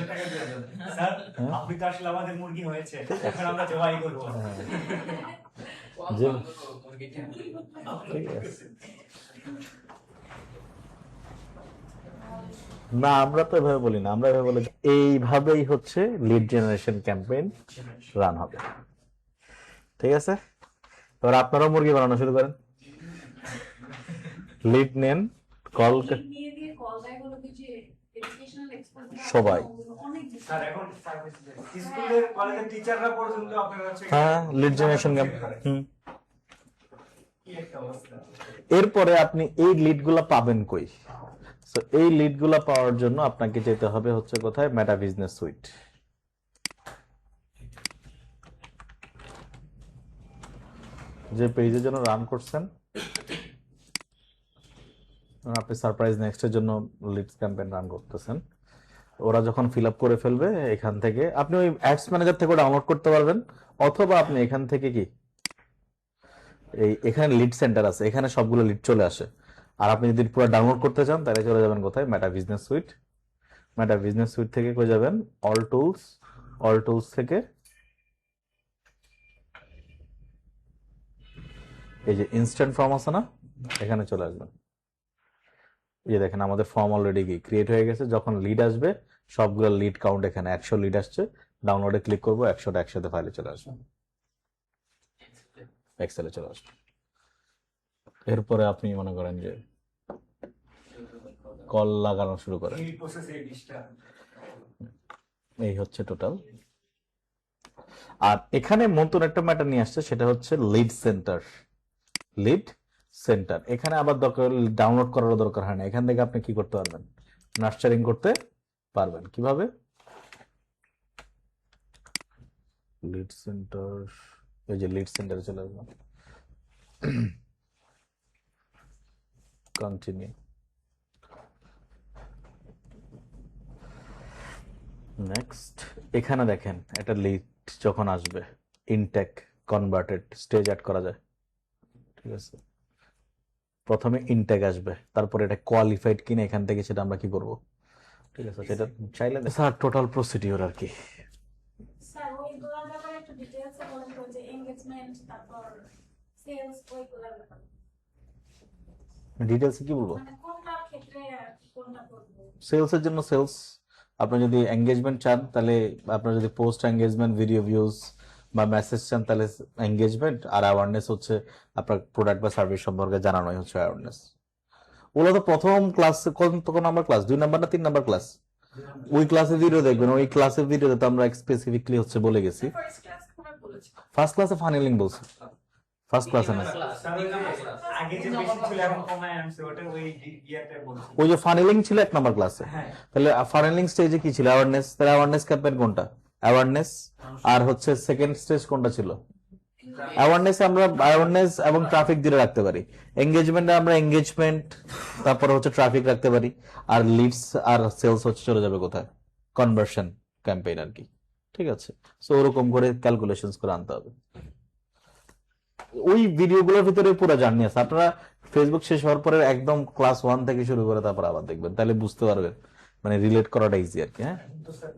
স্যার, আপনি তো আসলে আমাদের মুরগি হয়েছে, এখন আমরা জবাই করবো। যে ঠিক আছে। না, আমরা তো এভাবে বলি না, আমরা এভাবে বলি এইভাবেই হচ্ছে লিড জেনারেশন ক্যাম্পেইন রান হবে। ঠিক আছে, এবার আপনারাও মুরগি বানানো শুরু করেন, লিড নেন, কল নিয়ে দিয়ে কল দেয় হলো কি যে এডুকেশনাল এক্সপোজার সবাই। অনেক বেশি। স্যার এখন স্কুলের কলেজের টিচাররা পর্যন্ত আপনার হচ্ছে হ্যাঁ, লিড জেনারেশন ক্যাম্পেইন। কি একটা অবস্থা। এরপরে আপনি এই লিডগুলা পাবেন কই? সো এই লিডগুলা পাওয়ার জন্য আপনাকে যেতে হবে হচ্ছে কোথায়? মেটা বিজনেস সুইট। যে পেজের জন্য রান করছেন, আপনি সারপ্রাইজ নেক্সটের জন্য লিডস ক্যাম্পেইন রান করতেছেন, ওরা যখন ফিল আপ করে ফেলবে এখান থেকে আপনি ওই অ্যাডস ম্যানেজার থেকে ডাউনলোড করতে পারবেন, অথবা আপনি এখান থেকে কি এখানে লিড সেন্টার আছে, এখানে সবগুলো লিড চলে আসে। আর আপনি যদি পুরো ডাউনলোড করতে চান তাহলে চলে যাবেন কোথায়? মেটা বিজনেস সুইট। মেটা বিজনেস সুইট থেকে কই যাবেন? All tools. অল টুলস থেকে এই যে ইনস্ট্যান্ট ফর্ম আছে না, এখানে চলে আসবেন। এই যে দেখেন আমাদের ফর্ম অলরেডি কি ক্রিয়েট হয়ে গেছে। যখন লিড আসবে সবগুলো লিড কাউন্ট, এখানে 100 লিড আসছে, ডাউনলোডে ক্লিক করবো, 100টা একসাথে ফাইলে চলে আসবে, এক্সেলে চলে আসবে। এরপরে আপনি মনে করেন যে কল লাগানো শুরু করেন। এই প্রসেসে ডিস্টার্ব। এই হচ্ছে টোটাল। আর এখানে নতুন একটা ম্যাটার নিয়ে আসছে, সেটা হচ্ছে লিড সেন্টার। লিড সেন্টার এখানে আবার ডাউনলোড করার দরকার হয় না, এখান থেকে আপনি কি করতে পারবেন? নার্চারিং করতে পারবেন। কিভাবে? লিড সেন্টার, এই যে লিড সেন্টারে চলে আসবেন, কন্টিনিউ। নেক্সট, এখানে দেখেন একটা লিড যখন আসবে, ইনটেক, কনভার্টেড, স্টেজ অ্যাড করা যায়। ঠিক আছে, প্রথমে ইনটেক আসবে, তারপরে এটা কোয়ালিফাইড কিনা এখান থেকে সেটা আমরা কি করব? ঠিক আছে, সেটা চাইলে স্যার টোটাল প্রসিডিওর আর কি। স্যার ওইগুলোর ব্যাপারে একটু ডিটেইলসে এনগেজমেন্ট তারপর সেলস ওইগুলোর ব্যাপারে ডিটেলসে কি বলবো? মানে কোনটার ক্ষেত্রে কোনটা করবো? সেলস এর জন্য সেলস, আপনি যদি এঙ্গেজমেন্ট চান তাহলে আপনার যদি পোস্ট এঙ্গেজমেন্ট ভিডিও ভিউজ বা মেসেজ চান তাহলে এঙ্গেজমেন্ট, আর অ্যাওয়ারনেস হচ্ছে আপনার প্রোডাক্ট বা সার্ভিস সম্পর্কে জানানোই হচ্ছে অ্যাওয়ারনেস। ওগুলো তো প্রথম ক্লাস, কত নাম্বার ক্লাস, 2 নাম্বার না 3 নাম্বার ক্লাস? ওই ক্লাসে ভিডিও দেখবেন, ওই ক্লাসের ভিডিওতে তো আমরা স্পেসিফিকলি হচ্ছে বলে গেছি। ফার্স্ট ক্লাস কোন বলেছি? ফার্স্ট ক্লাসে ফানেলিং বলছি, ফার্স্ট ক্লাসে না। আগে যে বেশি ছিল এখন কমায় আনছে, ওটা ওই ইয়াতে বলছি। ওই যে ফানেলিং ছিল 1 নাম্বার ক্লাসে, হ্যাঁ, তাহলে ফানেলিং স্টেজে কি ছিল? অ্যাওয়ারনেস। তাহলে অ্যাওয়ারনেস ক্যাম্পেইন কোনটা? অ্যাওয়ারনেস। আর হচ্ছে সেকেন্ড স্টেজ কোনটা ছিল? অ্যাওয়ারনেস। আমরা অ্যাওয়ারনেস এবং ট্রাফিক দিয়ে রাখতে পারি। এঙ্গেজমেন্টে আমরা এঙ্গেজমেন্ট তারপরে হচ্ছে ট্রাফিক রাখতে পারি, আর লিডস আর সেলস হচ্ছে চলে যাবে কোথায়? কনভার্সন ক্যাম্পেইন আর কি। ঠিক আছে, সো ওরকম করে ক্যালকুলেশনস করে আনতে হবে। ওই ভিডিওগুলোর ভিতরে পুরো জার্নি আছে। আপনারা ফেসবুক শেষ হওয়ার পরে একদম ক্লাস 1 থেকে শুরু করে তারপর আবার দেখবেন, তাহলে বুঝতে পারবেন, মানে রিলেট করাটা ইজি আর কি। হ্যাঁ, তো স্যার